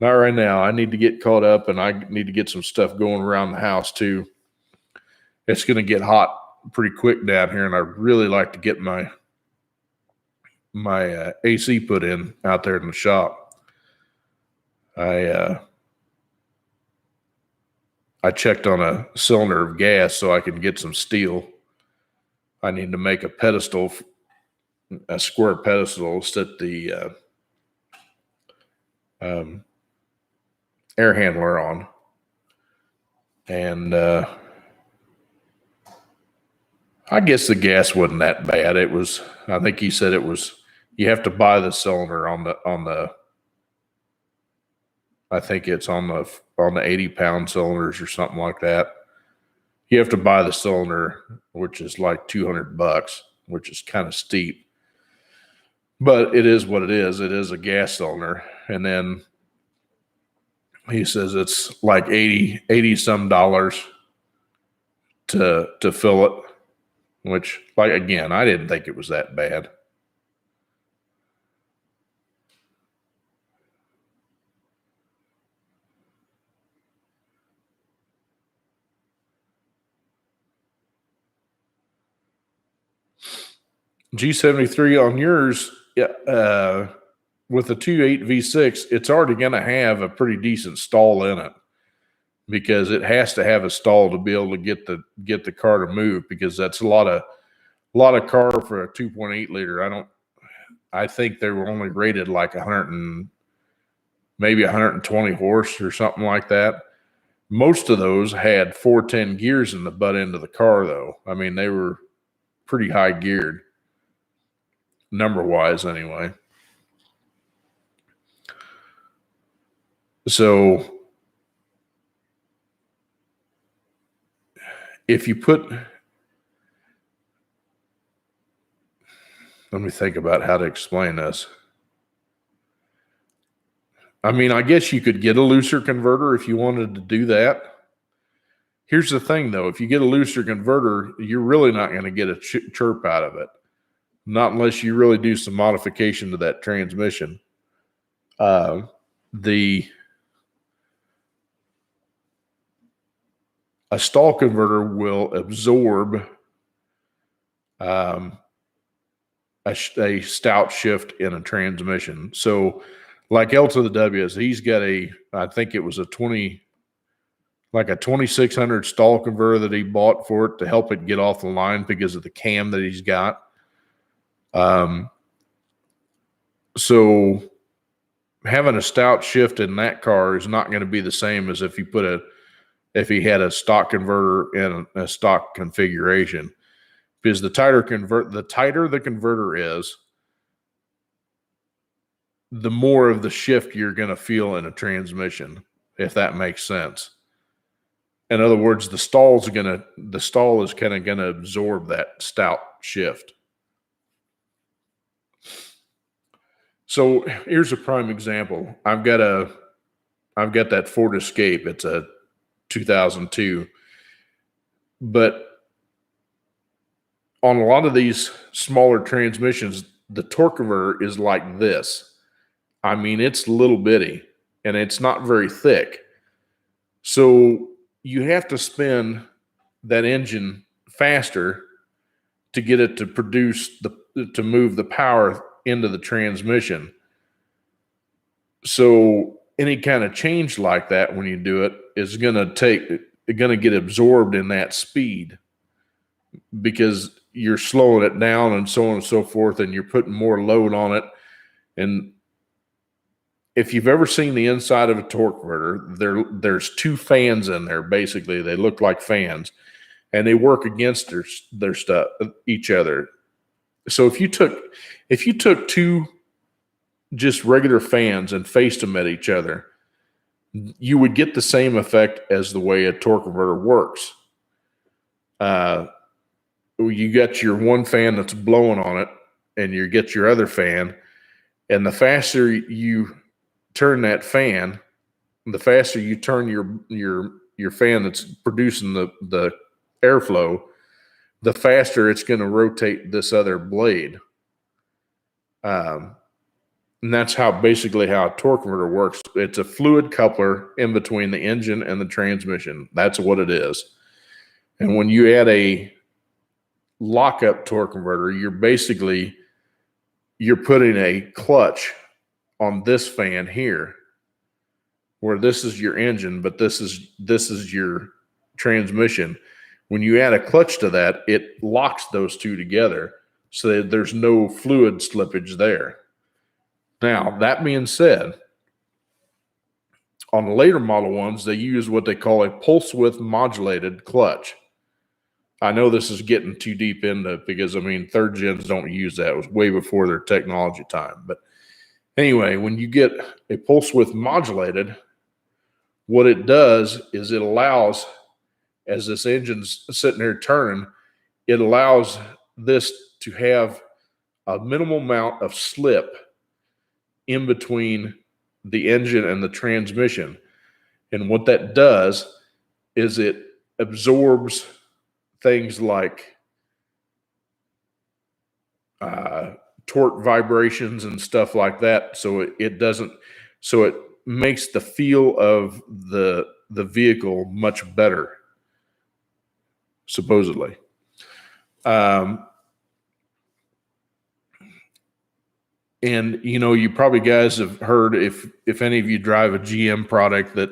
Not right now. I need to get caught up, and I need to get some stuff going around the house too. it's going to get hot pretty quick down here, and I really like to get my AC put in out there in the shop. I checked on a cylinder of gas so I can get some steel. I need to make a pedestal, a square pedestal to set the air handler on. And I guess the gas wasn't that bad. It was, I think he said it was, you have to buy the cylinder on the I think it's on the 80-pound cylinders or something like that. You have to buy the cylinder, which is like $200, which is kind of steep. But it is what it is. It is a gas cylinder. And then he says it's like $80 some to fill it, which, like, again, I didn't think it was that bad. G73 on yours, with the 2.8 V6, it's already going to have a pretty decent stall in it, because it has to have a stall to be able to get the car to move, because that's a lot of car for a 2.8 liter. I think they were only rated like 120 horse or something like that. Most of those had 410 gears in the butt end of the car, though. I mean, they were pretty high geared, number wise anyway. So if you put, let me think about how to explain this. I mean, I guess you could get a looser converter if you wanted to do that. Here's the thing, though. If you get a looser converter, you're really not going to get a chirp out of it. Not unless you really do some modification to that transmission. A stall converter will absorb a stout shift in a transmission. So like L to the W's, he's got I think it was a 2600 stall converter that he bought for it to help it get off the line because of the cam that he's got. So having a stout shift in that car is not going to be the same as if he had a stock converter in a stock configuration, because the tighter the converter is, the more of the shift you're going to feel in a transmission, if that makes sense. In other words, the stall is kind of going to absorb that stout shift. So here's a prime example. I've got that Ford Escape. It's a 2002. But on a lot of these smaller transmissions, the torque converter is like this. I mean, it's little bitty and it's not very thick. So you have to spin that engine faster to get it to to move the power into the transmission. So any kind of change like that, when you do it, is going to get absorbed in that speed, because you're slowing it down and so on and so forth, and you're putting more load on it. And if you've ever seen the inside of a torque converter, there's two fans in there. Basically, they look like fans, and they work against their stuff, each other. So if you took two just regular fans and faced them at each other, you would get the same effect as the way a torque converter works. You got your one fan that's blowing on it, and you get your other fan, and the faster you turn that fan, the faster you turn your fan that's producing the airflow, the faster it's going to rotate this other blade. And that's basically how a torque converter works. It's a fluid coupler in between the engine and the transmission. That's what it is. And when you add a lockup torque converter, you're putting a clutch on this fan here, where this is your engine, but this is your transmission. When you add a clutch to that, it locks those two together so that there's no fluid slippage there. Now, that being said, on the later Model 1s, they use what they call a pulse width modulated clutch. I know this is getting too deep into it because, I mean, third gens don't use that. It was way before their technology time. But anyway, when you get a pulse width modulated, what it does is it allows, as this engine's sitting there turning, it allows this to have a minimal amount of slip in between the engine and the transmission. And what that does is it absorbs things like torque vibrations and stuff like that. So it makes the feel of the vehicle much better, supposedly. And, you know, you probably guys have heard, if any of you drive a GM product, that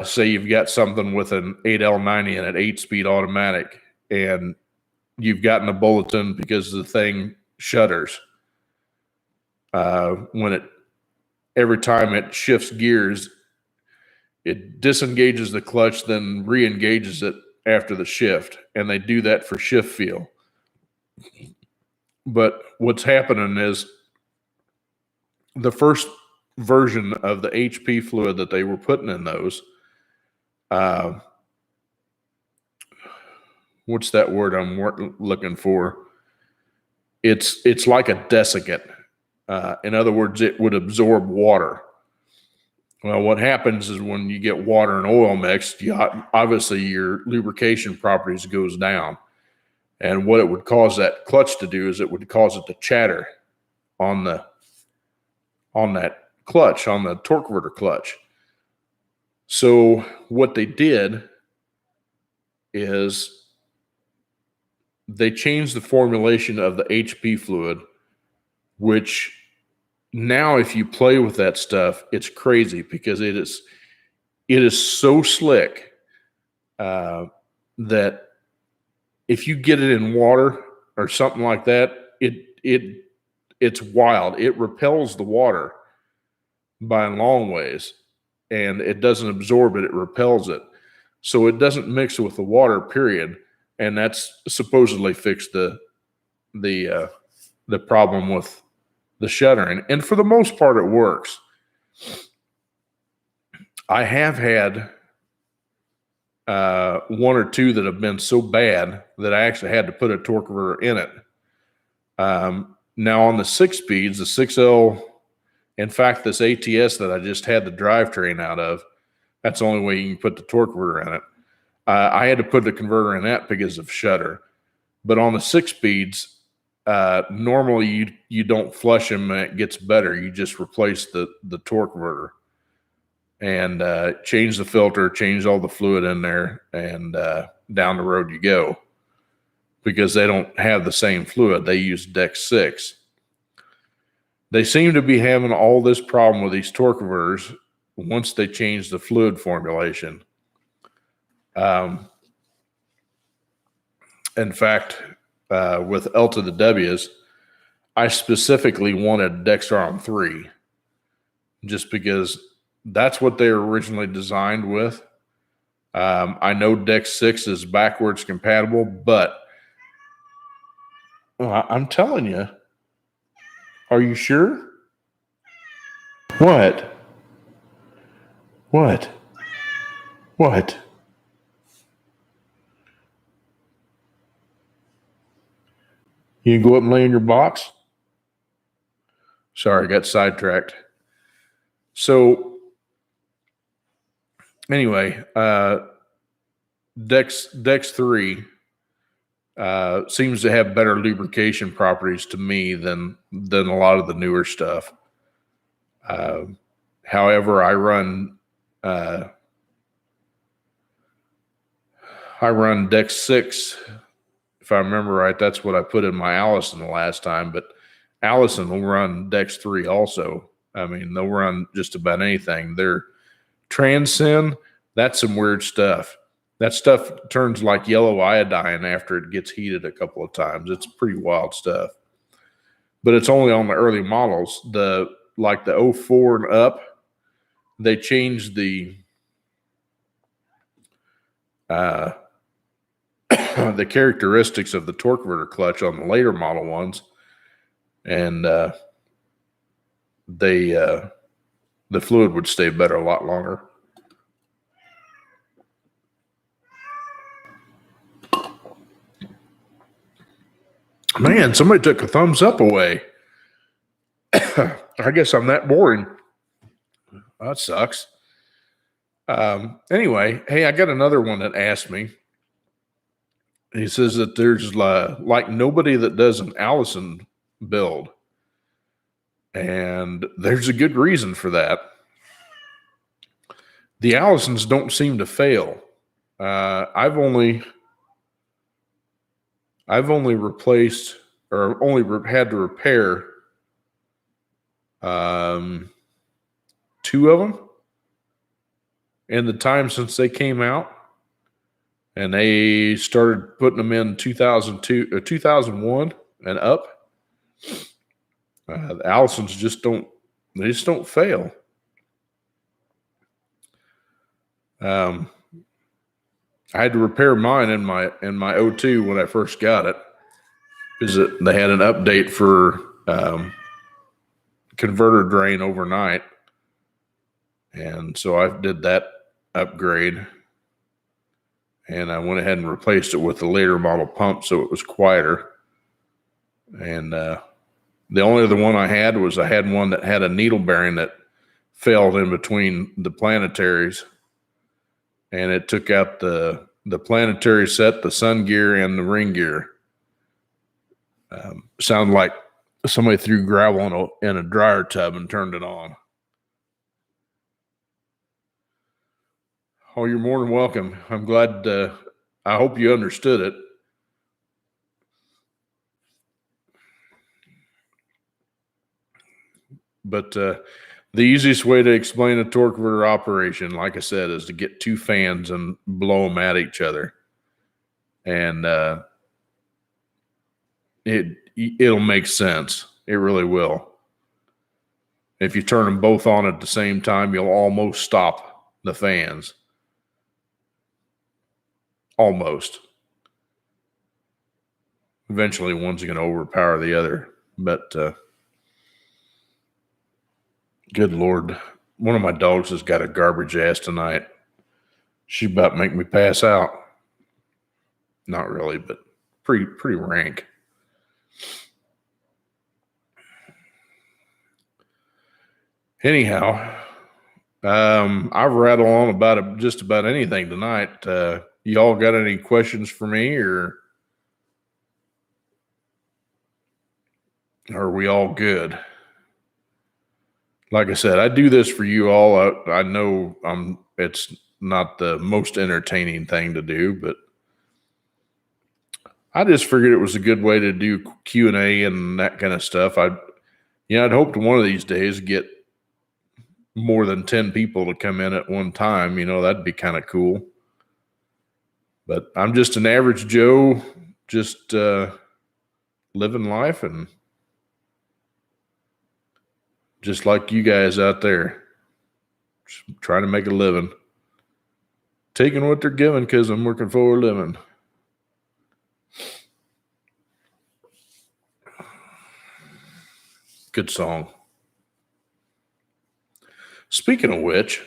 say you've got something with an 8L90 and an 8-speed automatic, and you've gotten a bulletin because the thing shudders. Every time it shifts gears, it disengages the clutch, then re-engages it after the shift. And they do that for shift feel. But what's happening is the first version of the HP fluid that they were putting in those, what's that word I'm looking for? It's like a desiccant. In other words, it would absorb water. Well, what happens is when you get water and oil mixed, obviously your lubrication properties goes down. And what it would cause that clutch to do is it would cause it to chatter on that clutch, on the torque converter clutch. So what they did is they changed the formulation of the HP fluid, which now if you play with that stuff, it's crazy because it is so slick that if you get it in water or something like that, it's wild. It repels the water by long ways, and it doesn't absorb it. It repels it. So it doesn't mix with the water, period. And that's supposedly fixed the problem with the shuttering. And for the most part, it works. I have had one or two that have been so bad that I actually had to put a torque converter in it. Now on the 6 speeds, the 6L, in fact, this ATS that I just had the drivetrain out of, that's the only way you can put the torque converter in it. I had to put the converter in that because of shudder. But on the 6 speeds, normally you don't flush them and it gets better. You just replace the torque converter and change the filter, change all the fluid in there, and down the road you go. Because they don't have the same fluid. They use Dex 6. They seem to be having all this problem with these torque converters once they change the fluid formulation. In fact, with L to the W's, I specifically wanted Dextron 3 just because that's what they were originally designed with. I know Dex 6 is backwards compatible, but I'm telling you. Are you sure? What? What? What? You can go up and lay in your box? Sorry, I got sidetracked. So, anyway, Dex 3 seems to have better lubrication properties to me than a lot of the newer stuff. However, I run I run deck 6. If I remember right, that's what I put in my Allison the last time. But Allison will run Dex 3 also. I mean, they'll run just about anything. Their Transcend, that's some weird stuff. That stuff turns like yellow iodine after it gets heated a couple of times. It's pretty wild stuff. But it's only on the early models. The 04 and up, they changed the the characteristics of the torque converter clutch on the later model ones, and the fluid would stay better a lot longer. Man, somebody took a thumbs up away. I guess I'm that boring. That sucks. Anyway, hey, I got another one that asked me. He says that there's like nobody that does an Allison build. And there's a good reason for that. The Allisons don't seem to fail. I've only replaced or only had to repair 2 of them in the time since they came out. And they started putting them in 2002 or 2001 and up. The Allisons just don't fail. I had to repair mine in my 02 when I first got it, because they had an update for converter drain overnight, and so I did that upgrade. And I went ahead and replaced it with the later model pump so it was quieter. And the only other one I had one that had a needle bearing that failed in between the planetaries. And it took out the planetary set, the sun gear, and the ring gear. Sounded like somebody threw gravel in a dryer tub and turned it on. Oh, you're more than welcome. I'm glad. I hope you understood it. But the easiest way to explain a torque converter operation, like I said, is to get 2 fans and blow them at each other. And it'll make sense. It really will. If you turn them both on at the same time, you'll almost stop the fans. Almost. Eventually, one's going to overpower the other. But good Lord, one of my dogs has got a garbage ass tonight. She's about to make me pass out. Not really, but pretty rank. Anyhow, I've rattled on about just about anything tonight. Y'all got any questions for me, or are we all good? Like I said, I do this for you all. I know it's not the most entertaining thing to do, but I just figured it was a good way to do Q&A and that kind of stuff. I'd hope to one of these days get more than 10 people to come in at one time. That'd be kind of cool. But I'm just an average Joe, just living life, and just like you guys out there, just trying to make a living. Taking what they're giving because I'm working for a living. Good song. Speaking of which,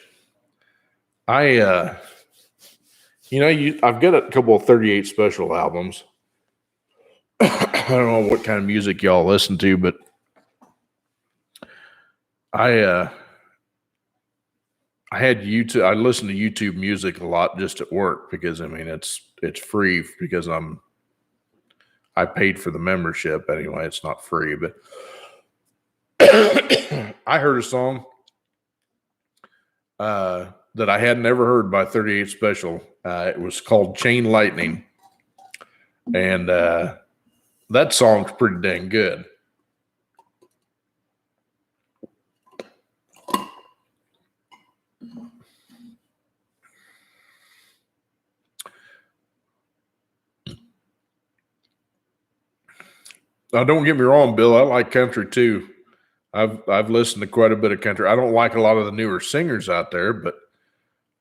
I've got a couple of 38 special albums. I don't know what kind of music y'all listen to, but I had YouTube. I listen to YouTube music a lot just at work because it's free because I paid for the membership anyway. It's not free, but I heard a song that I had never heard by 38 Special. It was called Chain Lightning. And that song's pretty dang good. Now, don't get me wrong, Bill. I like country too. I've listened to quite a bit of country. I don't like a lot of the newer singers out there, but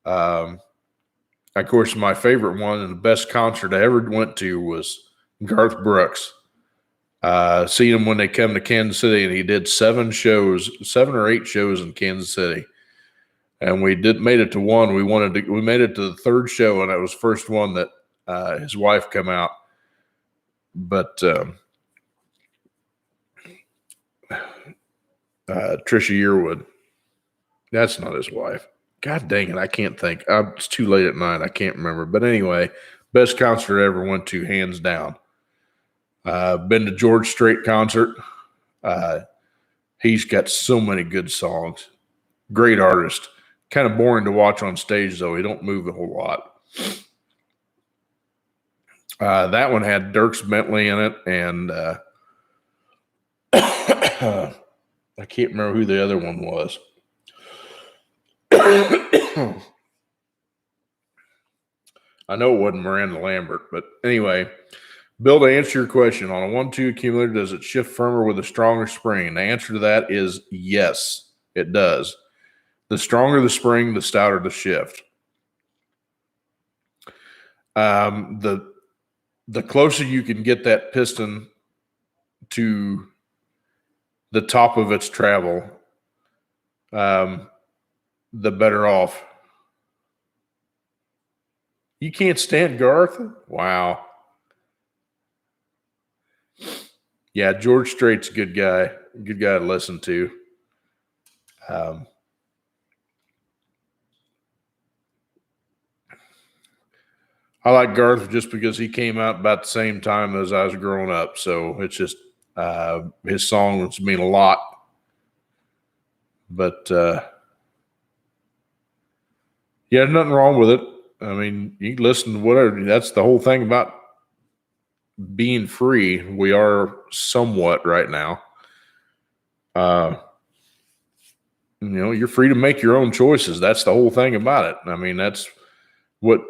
of course, my favorite one and the best concert I ever went to was Garth Brooks. Seen him when they come to Kansas City, and he did 7 or 8 shows in Kansas City. And we made it to one. We made it to the 3rd show, and it was the first one that his wife come out. But Trisha Yearwood, that's not his wife. God dang it, I can't think. It's too late at night. I can't remember. But anyway, best concert I ever went to, hands down. Been to George Strait concert. He's got so many good songs. Great artist. Kind of boring to watch on stage, though. He don't move a whole lot. That one had Dierks Bentley in it, and I can't remember who the other one was. I know it wasn't Miranda Lambert, but anyway, Bill, to answer your question, on a 1-2 accumulator, does it shift firmer with a stronger spring? And the answer to that is yes, it does. The stronger the spring, the stouter the shift. The closer you can get that piston to the top of its travel, the better off. You can't stand Garth? Wow. Yeah, George Strait's a good guy. Good guy to listen to. I like Garth just because he came out about the same time as I was growing up. So it's just his songs mean a lot. But yeah, there's nothing wrong with it. I mean, you can listen to whatever. That's the whole thing about being free. We are somewhat right now. You're free to make your own choices. That's the whole thing about it. I mean, that's what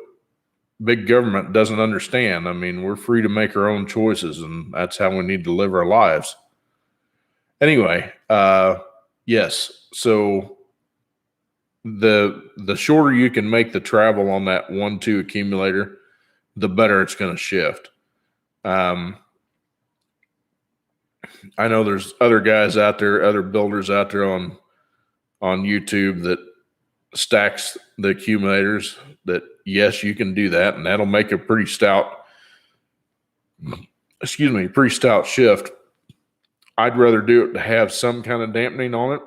big government doesn't understand. I mean, we're free to make our own choices, and that's how we need to live our lives. Anyway, yes. So the shorter you can make the travel on that 1-2 accumulator, the better it's going to shift. I know there's other guys out there, other builders out there on YouTube that stacks the accumulators. That yes, you can do that, and that'll make a pretty stout shift. I'd rather do it to have some kind of dampening on it.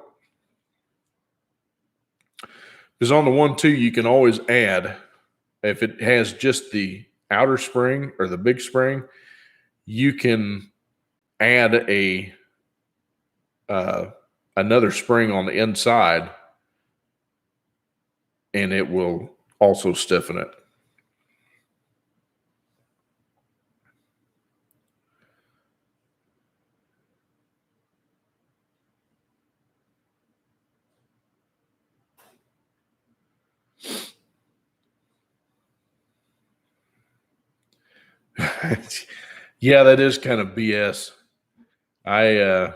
Because on the 1-2, you can always add, if it has just the outer spring or the big spring, you can add another spring on the inside, and it will also stiffen it. Yeah, that is kind of BS. I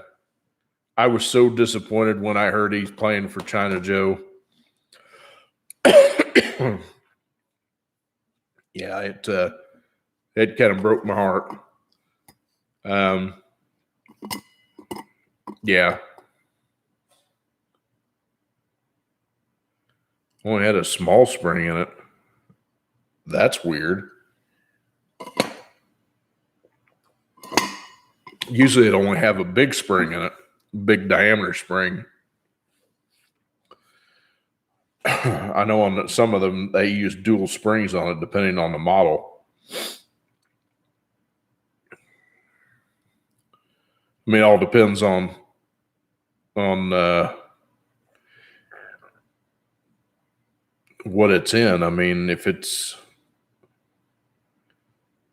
was so disappointed when I heard he's playing for China Joe. Yeah, it kind of broke my heart. Yeah. Only had a small spring in it. That's weird. Usually it only have a big spring in it, big diameter spring. I know on some of them they use dual springs on it depending on the model. I mean, it all depends on what it's in. I mean, if it's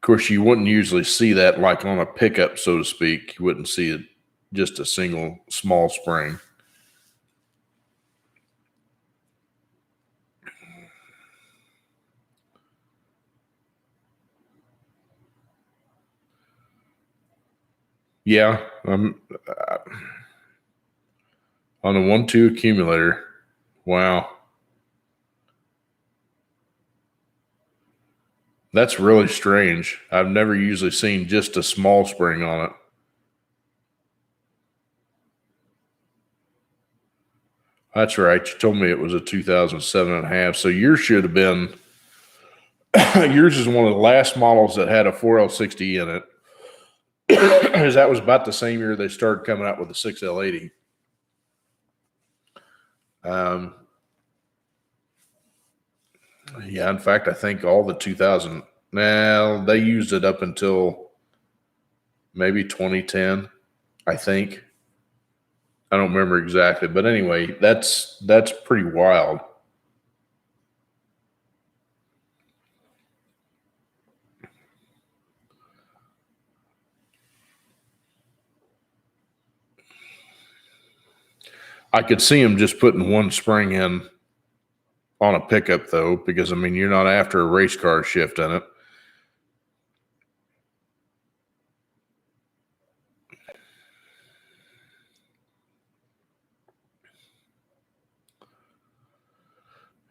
course, you wouldn't usually see that like on a pickup, so to speak. You wouldn't see it just a single small spring. Yeah, I'm on a 1-2 accumulator. Wow. That's really strange. I've never usually seen just a small spring on it. That's right. You told me it was a 2007.5. So yours should have been, yours is one of the last models that had a 4L60 in it. Because that was about the same year they started coming out with the 6L80. Yeah, in fact, I think all the 2000, now they used it up until maybe 2010, I think. I don't remember exactly, but anyway, that's pretty wild. I could see him just putting one spring in on a pickup, though, because, I mean, you're not after a race car shift in it.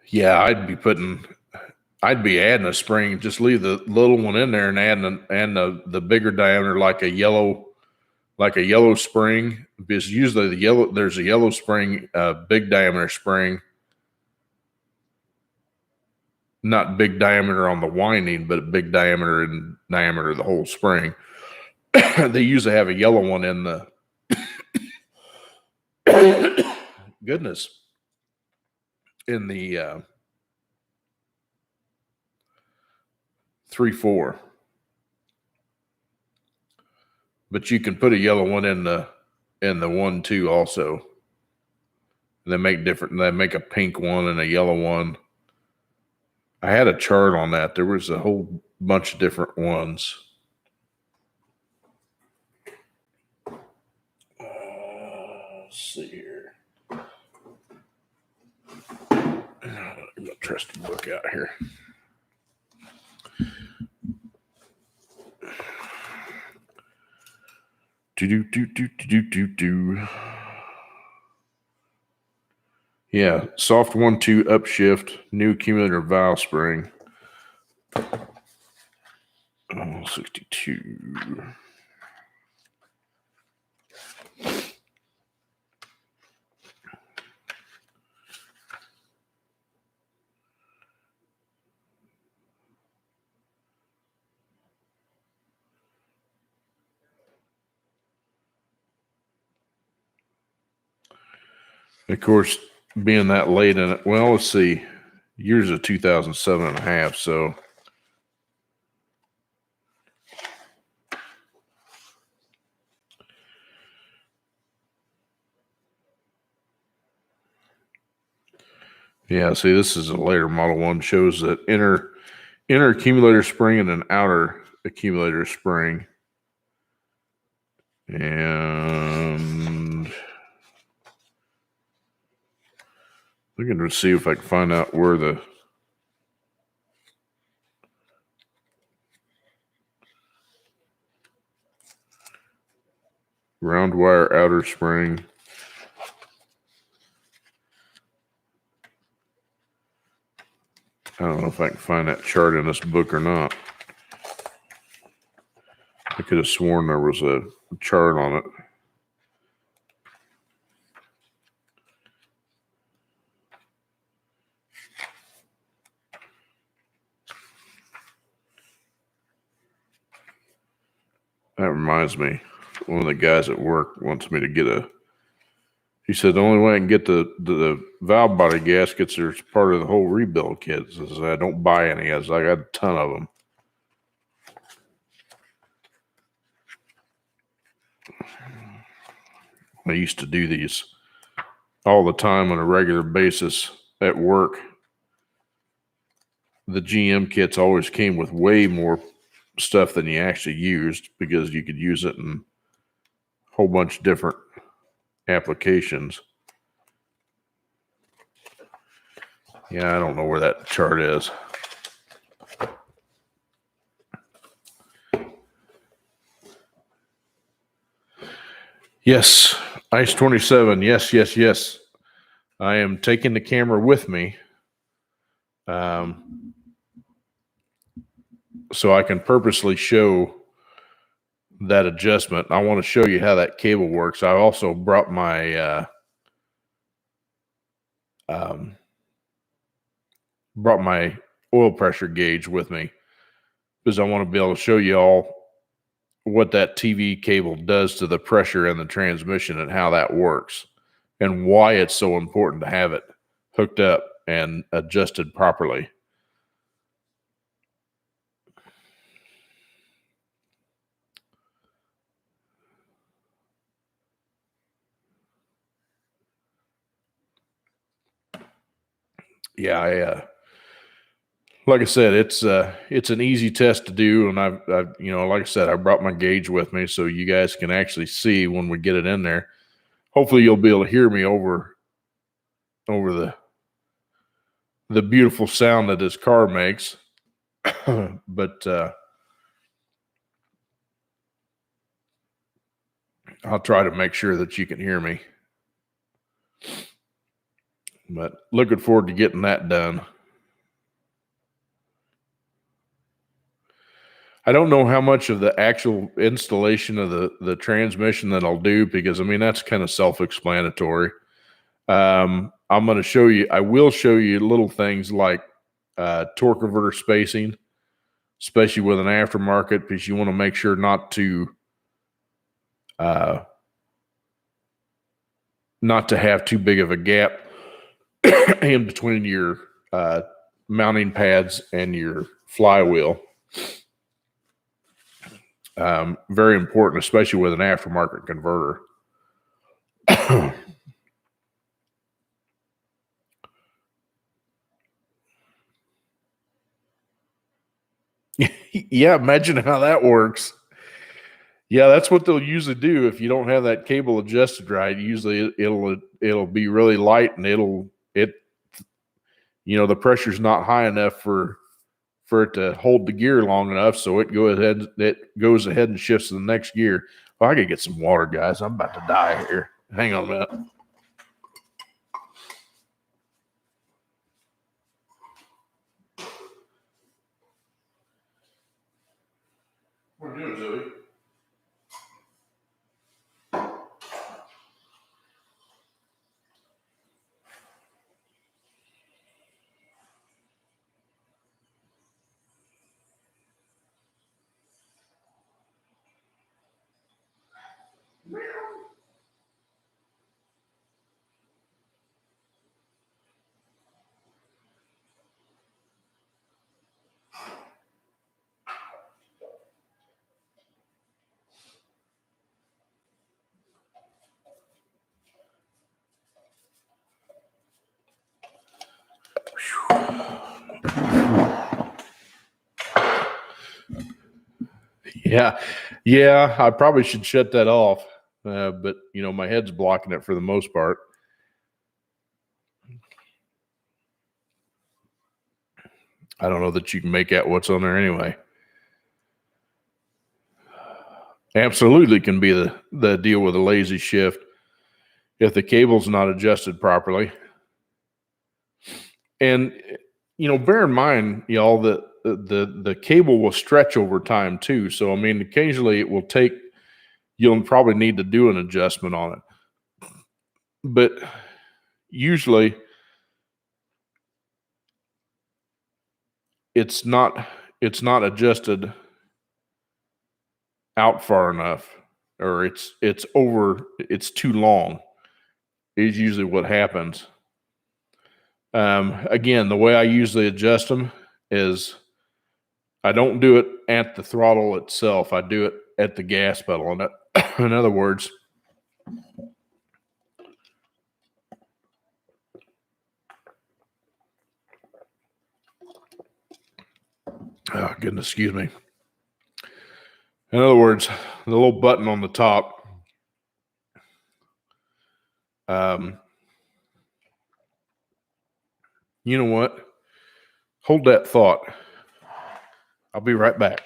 Yeah, I'd be adding a spring, just leave the little one in there and add the bigger diameter, like a yellow spring, because usually there's a yellow spring, big diameter spring, not big diameter on the winding, but big diameter in diameter of the whole spring. They usually have a yellow one in the goodness in the 3-4, but you can put a yellow one in the 1-2 also. They make a pink one and a yellow one. I had a chart on that. There was a whole bunch of different ones. Let's see here. I'm gonna trusty book out here. Yeah, soft 1-2 upshift, new accumulator valve spring. 62. Of course, being that late in it, well, let's see. Yours is 2007.5, so yeah, see, this is a later model one. Shows that inner accumulator spring and an outer accumulator spring. And looking to see if I can find out where the round wire outer spring. I don't know if I can find that chart in this book or not. I could have sworn there was a chart on it. That reminds me, one of the guys at work wants me to get he said the only way I can get the valve body gaskets are part of the whole rebuild kit. Says I don't buy any. I got a ton of them. I used to do these all the time on a regular basis at work. The GM kits always came with way more stuff than you actually used, because you could use it in a whole bunch of different applications. Yeah, I don't know where that chart is. Yes, Ice 27. Yes, yes, yes. I am taking the camera with me, so I can purposely show that adjustment. I want to show you how that cable works. I also brought my oil pressure gauge with me, because I want to be able to show you all what that TV cable does to the pressure in the transmission and how that works, and why it's so important to have it hooked up and adjusted properly. Yeah, like I said, it's an easy test to do, and I've like I said, I brought my gauge with me so you guys can actually see when we get it in there. Hopefully, you'll be able to hear me over the beautiful sound that this car makes. But I'll try to make sure that you can hear me. But looking forward to getting that done. I don't know how much of the actual installation of the transmission that I'll do, because I mean that's kind of self-explanatory. I'm going to show you. I will show you little things like torque converter spacing, especially with an aftermarket, because you want to make sure not to have too big of a gap in between your mounting pads and your flywheel. Very important, especially with an aftermarket converter. Yeah, imagine how that works. Yeah, that's what they'll usually do if you don't have that cable adjusted right. Usually it'll be really light, and the pressure's not high enough for it to hold the gear long enough, so it goes ahead and shifts to the next gear. Well, I gotta get some water, guys. I'm about to die here. Hang on a minute. What are you doing, Zoe? Yeah, I probably should shut that off, but my head's blocking it for the most part. I don't know that you can make out what's on there anyway. Absolutely can be the deal with a lazy shift if the cable's not adjusted properly. And bear in mind, y'all, that the cable will stretch over time too. So I mean, occasionally you'll probably need to do an adjustment on it, but usually it's not adjusted out far enough, or it's too long is usually what happens. Again, the way I usually adjust them is I don't do it at the throttle itself. I do it at the gas pedal. In other words, oh goodness, excuse me. In other words, the little button on the top, you know what? Hold that thought. I'll be right back.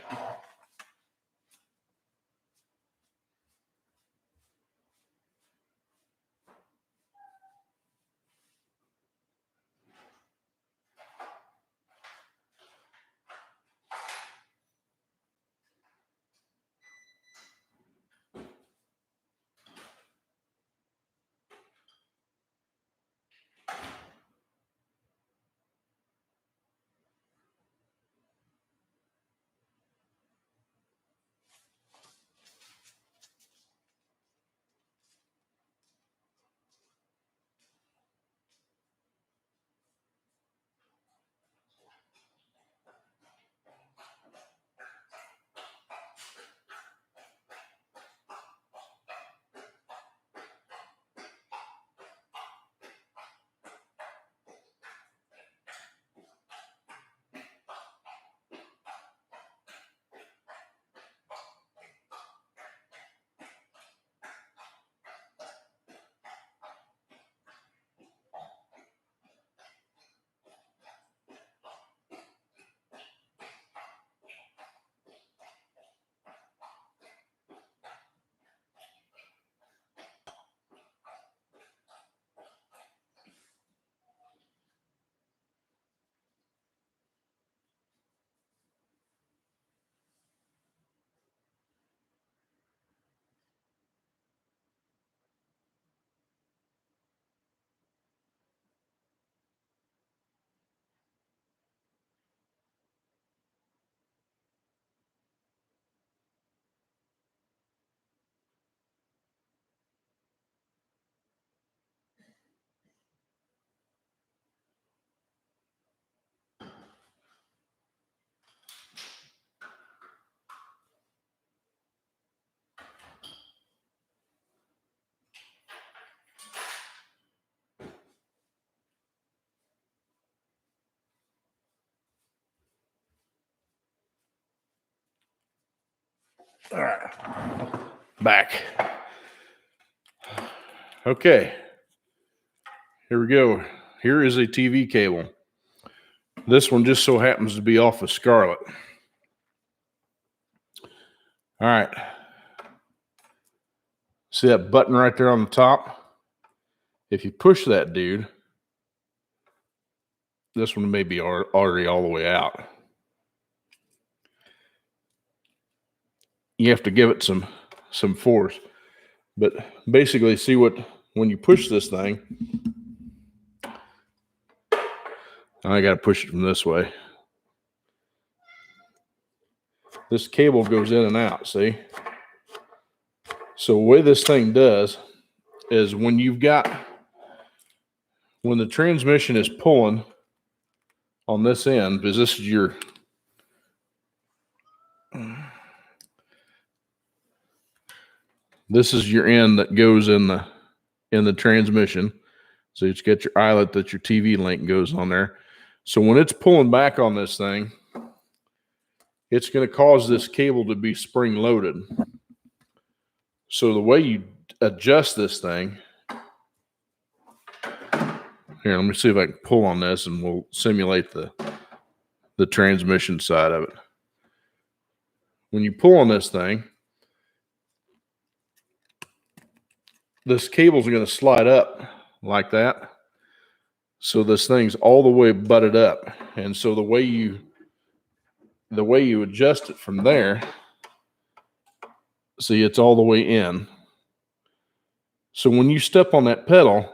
All right. Back. Okay. Here we go. Here is a TV cable. This one just so happens to be off of Scarlet. All right. See that button right there on the top? If you push that dude, this one may be already all the way out. You have to give it some force. But basically, see what, when you push this thing, I got to push it from this way. This cable goes in and out, see? So the way this thing does is when the transmission is pulling on this end, because this is your, end that goes in the transmission. So you get your eyelet that your TV link goes on there. So when it's pulling back on this thing, it's going to cause this cable to be spring loaded. So the way you adjust this thing, here, let me see if I can pull on this and we'll simulate the transmission side of it. When you pull on this thing, this cable's going to slide up like that. So this thing's all the way butted up. And so the way you adjust it from there, see, it's all the way in. So when you step on that pedal,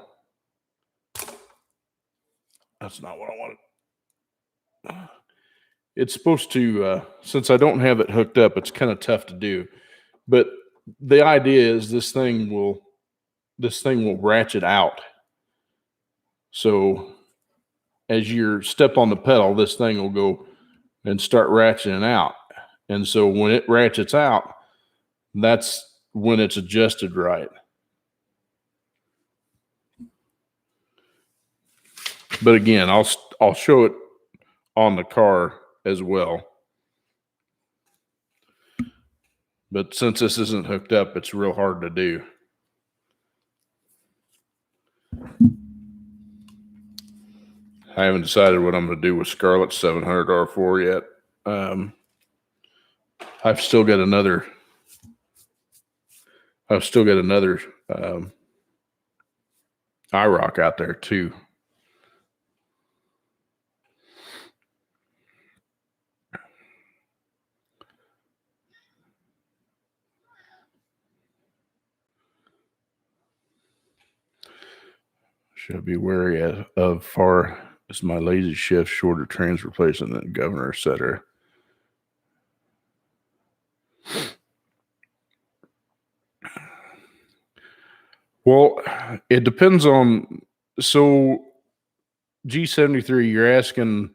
that's not what I wanted. It's supposed to, since I don't have it hooked up, it's kind of tough to do. But the idea is this thing will ratchet out. So as you step on the pedal, this thing will go and start ratcheting out. And so when it ratchets out, that's when it's adjusted right. But again, I'll show it on the car as well. But since this isn't hooked up, it's real hard to do. I haven't decided what I'm going to do with Scarlett 700 R4 yet. I've still got another iRock out there too. Should be wary of far as my lazy shift, shorter trans replacement than governor, etc. Well, it depends on. So G73, you're asking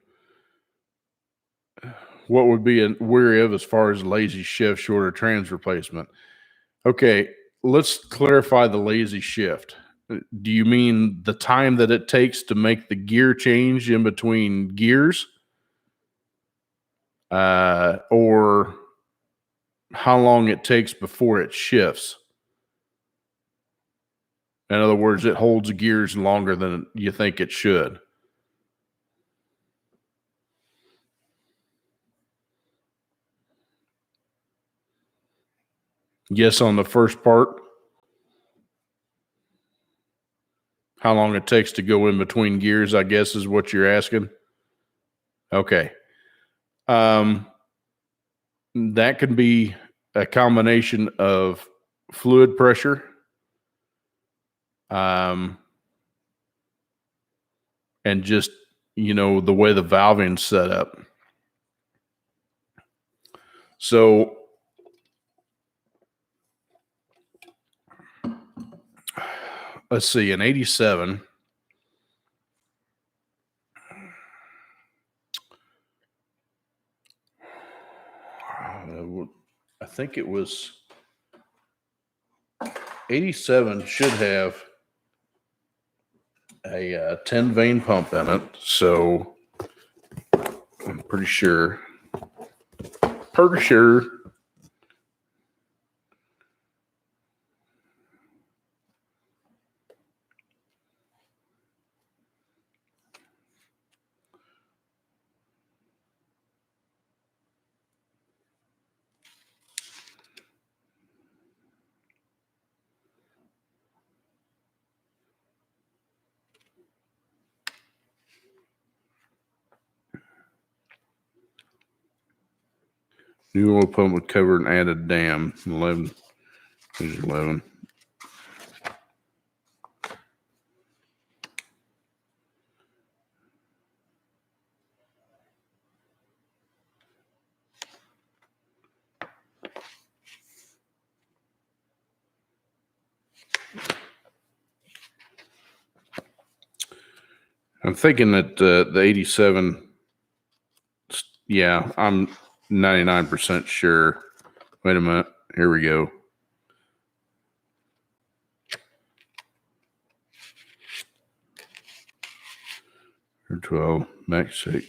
what would be wary of as far as lazy shift, shorter trans replacement. Okay, let's clarify the lazy shift. Do you mean the time that it takes to make the gear change in between gears? Or how long it takes before it shifts? In other words, it holds gears longer than you think it should. Yes, on the first part. How long it takes to go in between gears, I guess, is what you're asking. Okay. That can be a combination of fluid pressure, and just, the way the valving's set up. So let's see, an 87. I think it was 87 should have a 10 vein pump in it. So I'm pretty sure. New oil pump with cover and added dam. 11. Here's 11. I'm thinking that the 87, yeah, I'm 99% sure. Wait a minute. Here we go. Or 12, max 6.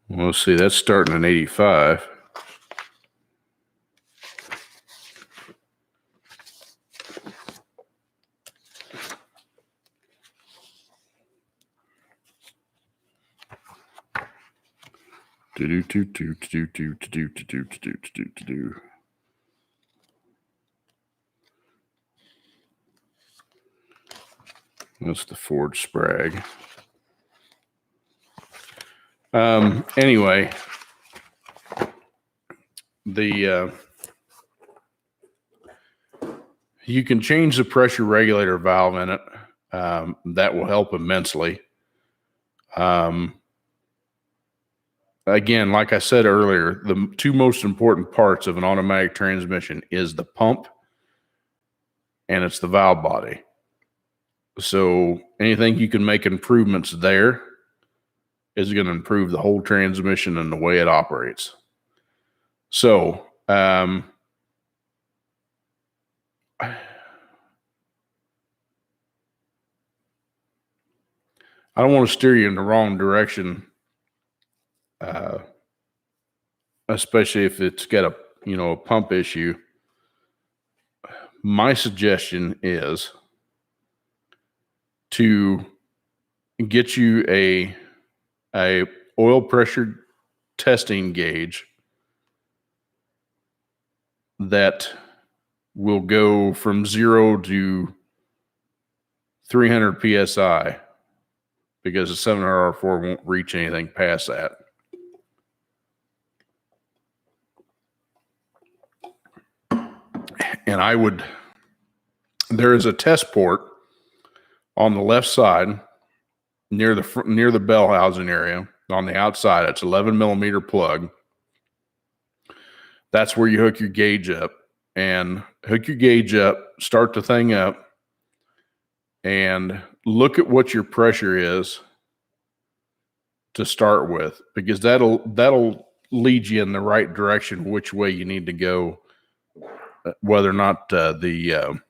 Well, let's see. That's starting at 85. That's the Ford Sprag. Anyway, you can change the pressure regulator valve in it. That will help immensely. Again, like I said earlier, the two most important parts of an automatic transmission is the pump and it's the valve body. So anything you can make improvements there is going to improve the whole transmission and the way it operates. So, I don't want to steer you in the wrong direction, especially if it's got a a pump issue, my suggestion is to get you a oil pressure testing gauge that will go from 0 to 300 psi, because the 700R4 won't reach anything past that. And there is a test port on the left side near the bell housing area on the outside. It's 11 millimeter plug. That's where you hook your gauge up, and start the thing up, and look at what your pressure is to start with, because that'll lead you in the right direction, which way you need to go, whether or not the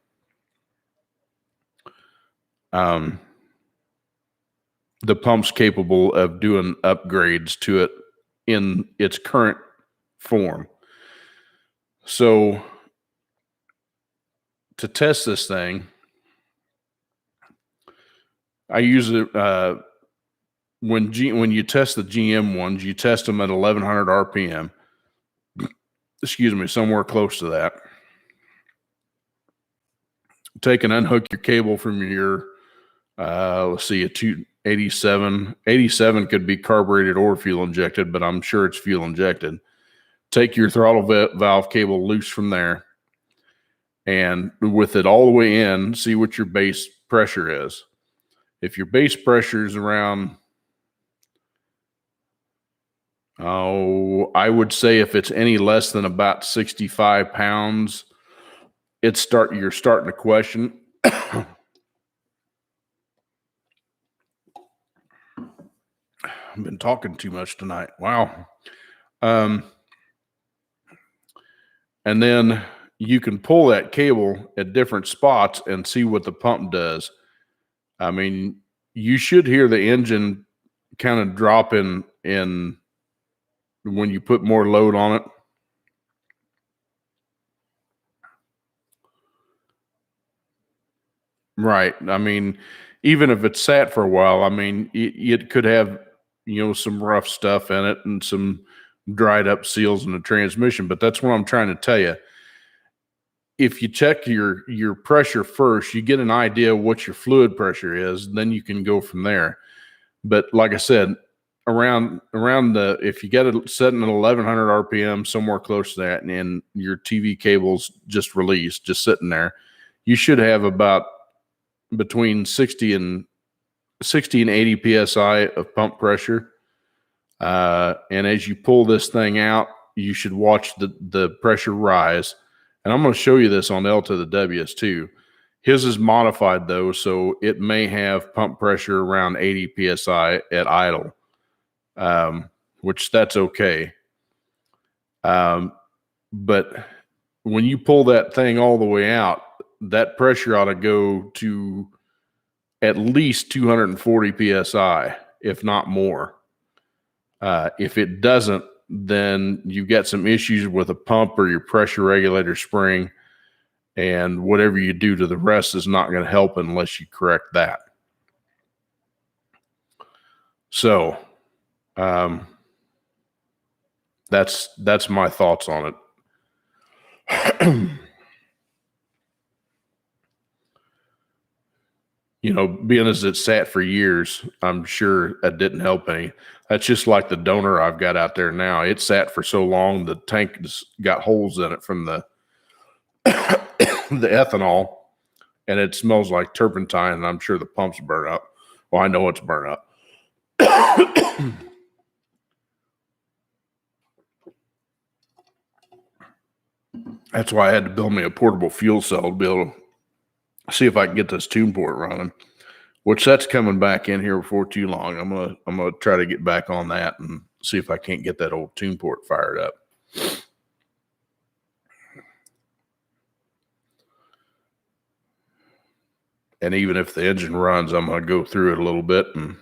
pump's capable of doing upgrades to it in its current form. So to test this thing, I use it when you test the GM ones, you test them at 1100 RPM. Excuse me, somewhere close to that. Take and unhook your cable from your, let's see, a 287. 87 could be carbureted or fuel injected, but I'm sure it's fuel injected. Take your throttle valve cable loose from there, and with it all the way in, see what your base pressure is. If your base pressure is around, I would say if it's any less than about 65 pounds, you're starting to question. I've been talking too much tonight. Wow. And then you can pull that cable at different spots and see what the pump does. I mean, you should hear the engine kind of drop in when you put more load on it. Right. I mean, even if it's sat for a while, I mean, it could have, some rough stuff in it and some dried up seals in the transmission. But that's what I'm trying to tell you. If you check your pressure first, you get an idea of what your fluid pressure is, then you can go from there. But like I said, around if you get it setting at 1100 RPM, somewhere close to that, and your TV cable's just released, just sitting there, you should have about between 60 and 80 psi of pump pressure. And as you pull this thing out, you should watch the pressure rise. And I'm going to show you this on L to the W's too. His is modified though, so it may have pump pressure around 80 psi at idle, which that's okay. But when you pull that thing all the way out, that pressure ought to go to at least 240 psi, if not more. If it doesn't, then you've got some issues with a pump or your pressure regulator spring, and whatever you do to the rest is not going to help unless you correct that. So that's my thoughts on it. Being as it sat for years, I'm sure that didn't help any. That's just like the donor I've got out there now. It sat for so long, the tank just got holes in it from the the ethanol, and it smells like turpentine, and I'm sure the pump's burnt up. Well, I know it's burnt up. That's why I had to build me a portable fuel cell to be able to see if I can get this tune port running, which that's coming back in here before too long. I'm gonna try to get back on that and see if I can't get that old tune port fired up. And even if the engine runs, I'm going to go through it a little bit and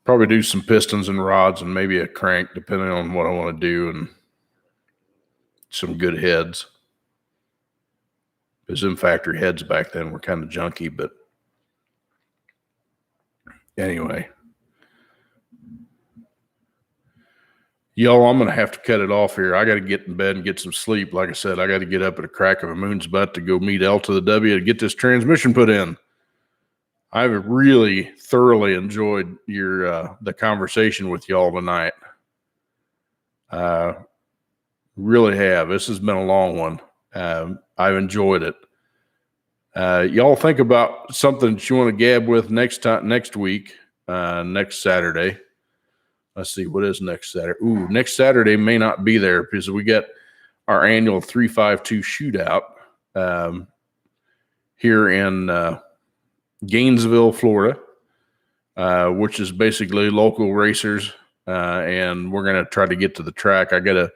Probably do some pistons and rods and maybe a crank, depending on what I want to do, and some good heads. Because them factory heads back then were kind of junky, but anyway. Y'all, I'm going to have to cut it off here. I got to get in bed and get some sleep. Like I said, I got to get up at a crack of a moon's butt to go meet L to the W to get this transmission put in. I've really thoroughly enjoyed the conversation with y'all tonight. Really have. This has been a long one. I've enjoyed it. Y'all think about something that you want to gab with next week, next Saturday. Let's see, what is next Saturday? Ooh, next Saturday may not be there because we got our annual 352 shootout here in Gainesville, Florida, which is basically local racers, and we're going to try to get to the track. I got a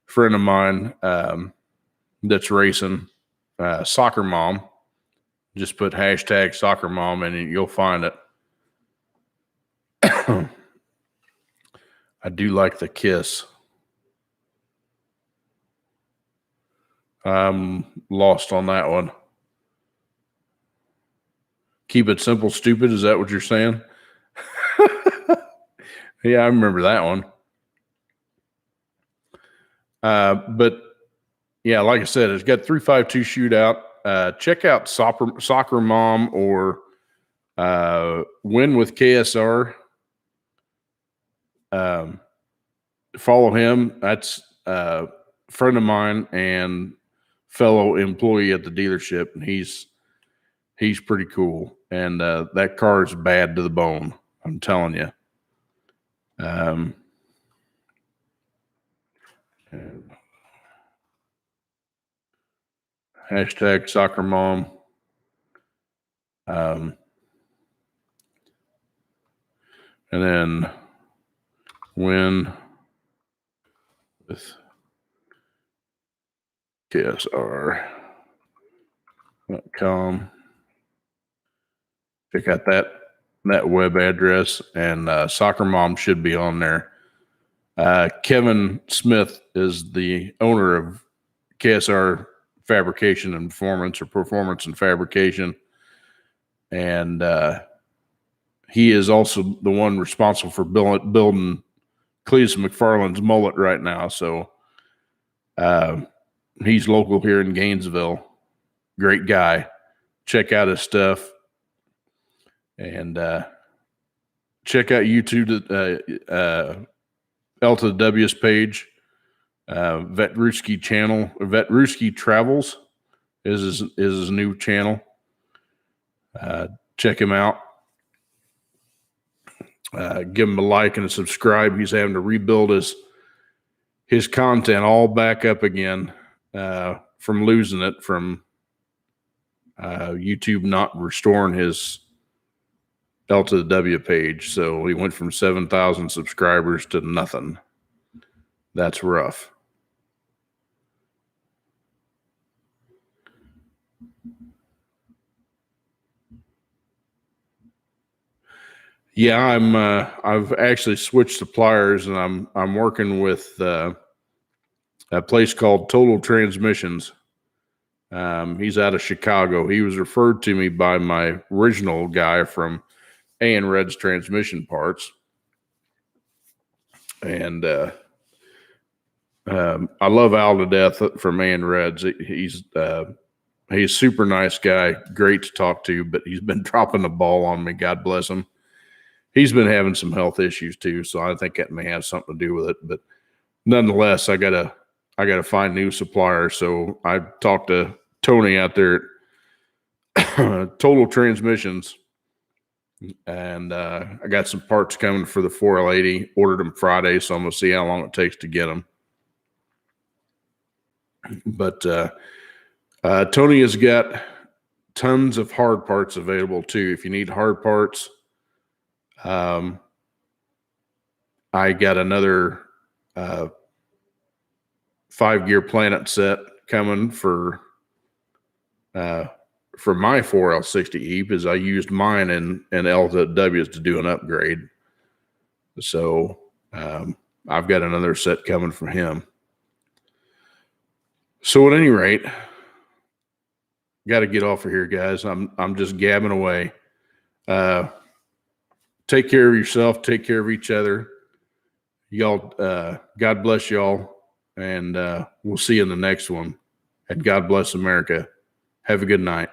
friend of mine that's racing, Soccer Mom. Just put hashtag Soccer Mom and you'll find it. I do like the kiss. I'm lost on that one. Keep it simple, stupid. Is that what you're saying? Yeah, I remember that one. But yeah, like I said, it's got 352 shootout. Check out Soccer Mom or Win with KSR. Follow him. That's a friend of mine and fellow employee at the dealership, and he's pretty cool. And that car is bad to the bone, I'm telling you. Hashtag Soccer Mom. And then Win with KSR.com. Check out that web address, and Soccer Mom should be on there. Kevin Smith is the owner of KSR Fabrication and Performance, or Performance and Fabrication. And he is also the one responsible for building Cletus McFarland's mullet right now. So he's local here in Gainesville. Great guy. Check out his stuff. And check out YouTube, L to the W's page. Vetruski channel, Vetruski Travels is his new channel. Check him out. Give him a like and a subscribe. He's having to rebuild his content all back up again from losing it from YouTube not restoring his L to the W page. So he went from 7,000 subscribers to nothing. That's rough. Yeah, I've actually switched suppliers, and I'm working with a place called Total Transmissions. He's out of Chicago. He was referred to me by my original guy from A&, Red's Transmission Parts. And I love Al to death from A&, Red's. He's a super nice guy, great to talk to, but he's been dropping the ball on me. God bless him. He's been having some health issues too, so I think that may have something to do with it. But nonetheless, I gotta find new suppliers. So I talked to Tony out there at Total Transmissions, and I got some parts coming for the 4L80. Ordered them Friday, so I'm gonna see how long it takes to get them. But Tony has got tons of hard parts available too. If you need hard parts, I got another 5-gear Planet set coming for my 4L60E, because I used mine and L to W's to do an upgrade. So I've got another set coming from him. So at any rate, got to get off of here, guys. I'm just gabbing away. Take care of yourself. Take care of each other. Y'all, God bless y'all. And we'll see you in the next one. And God bless America. Have a good night.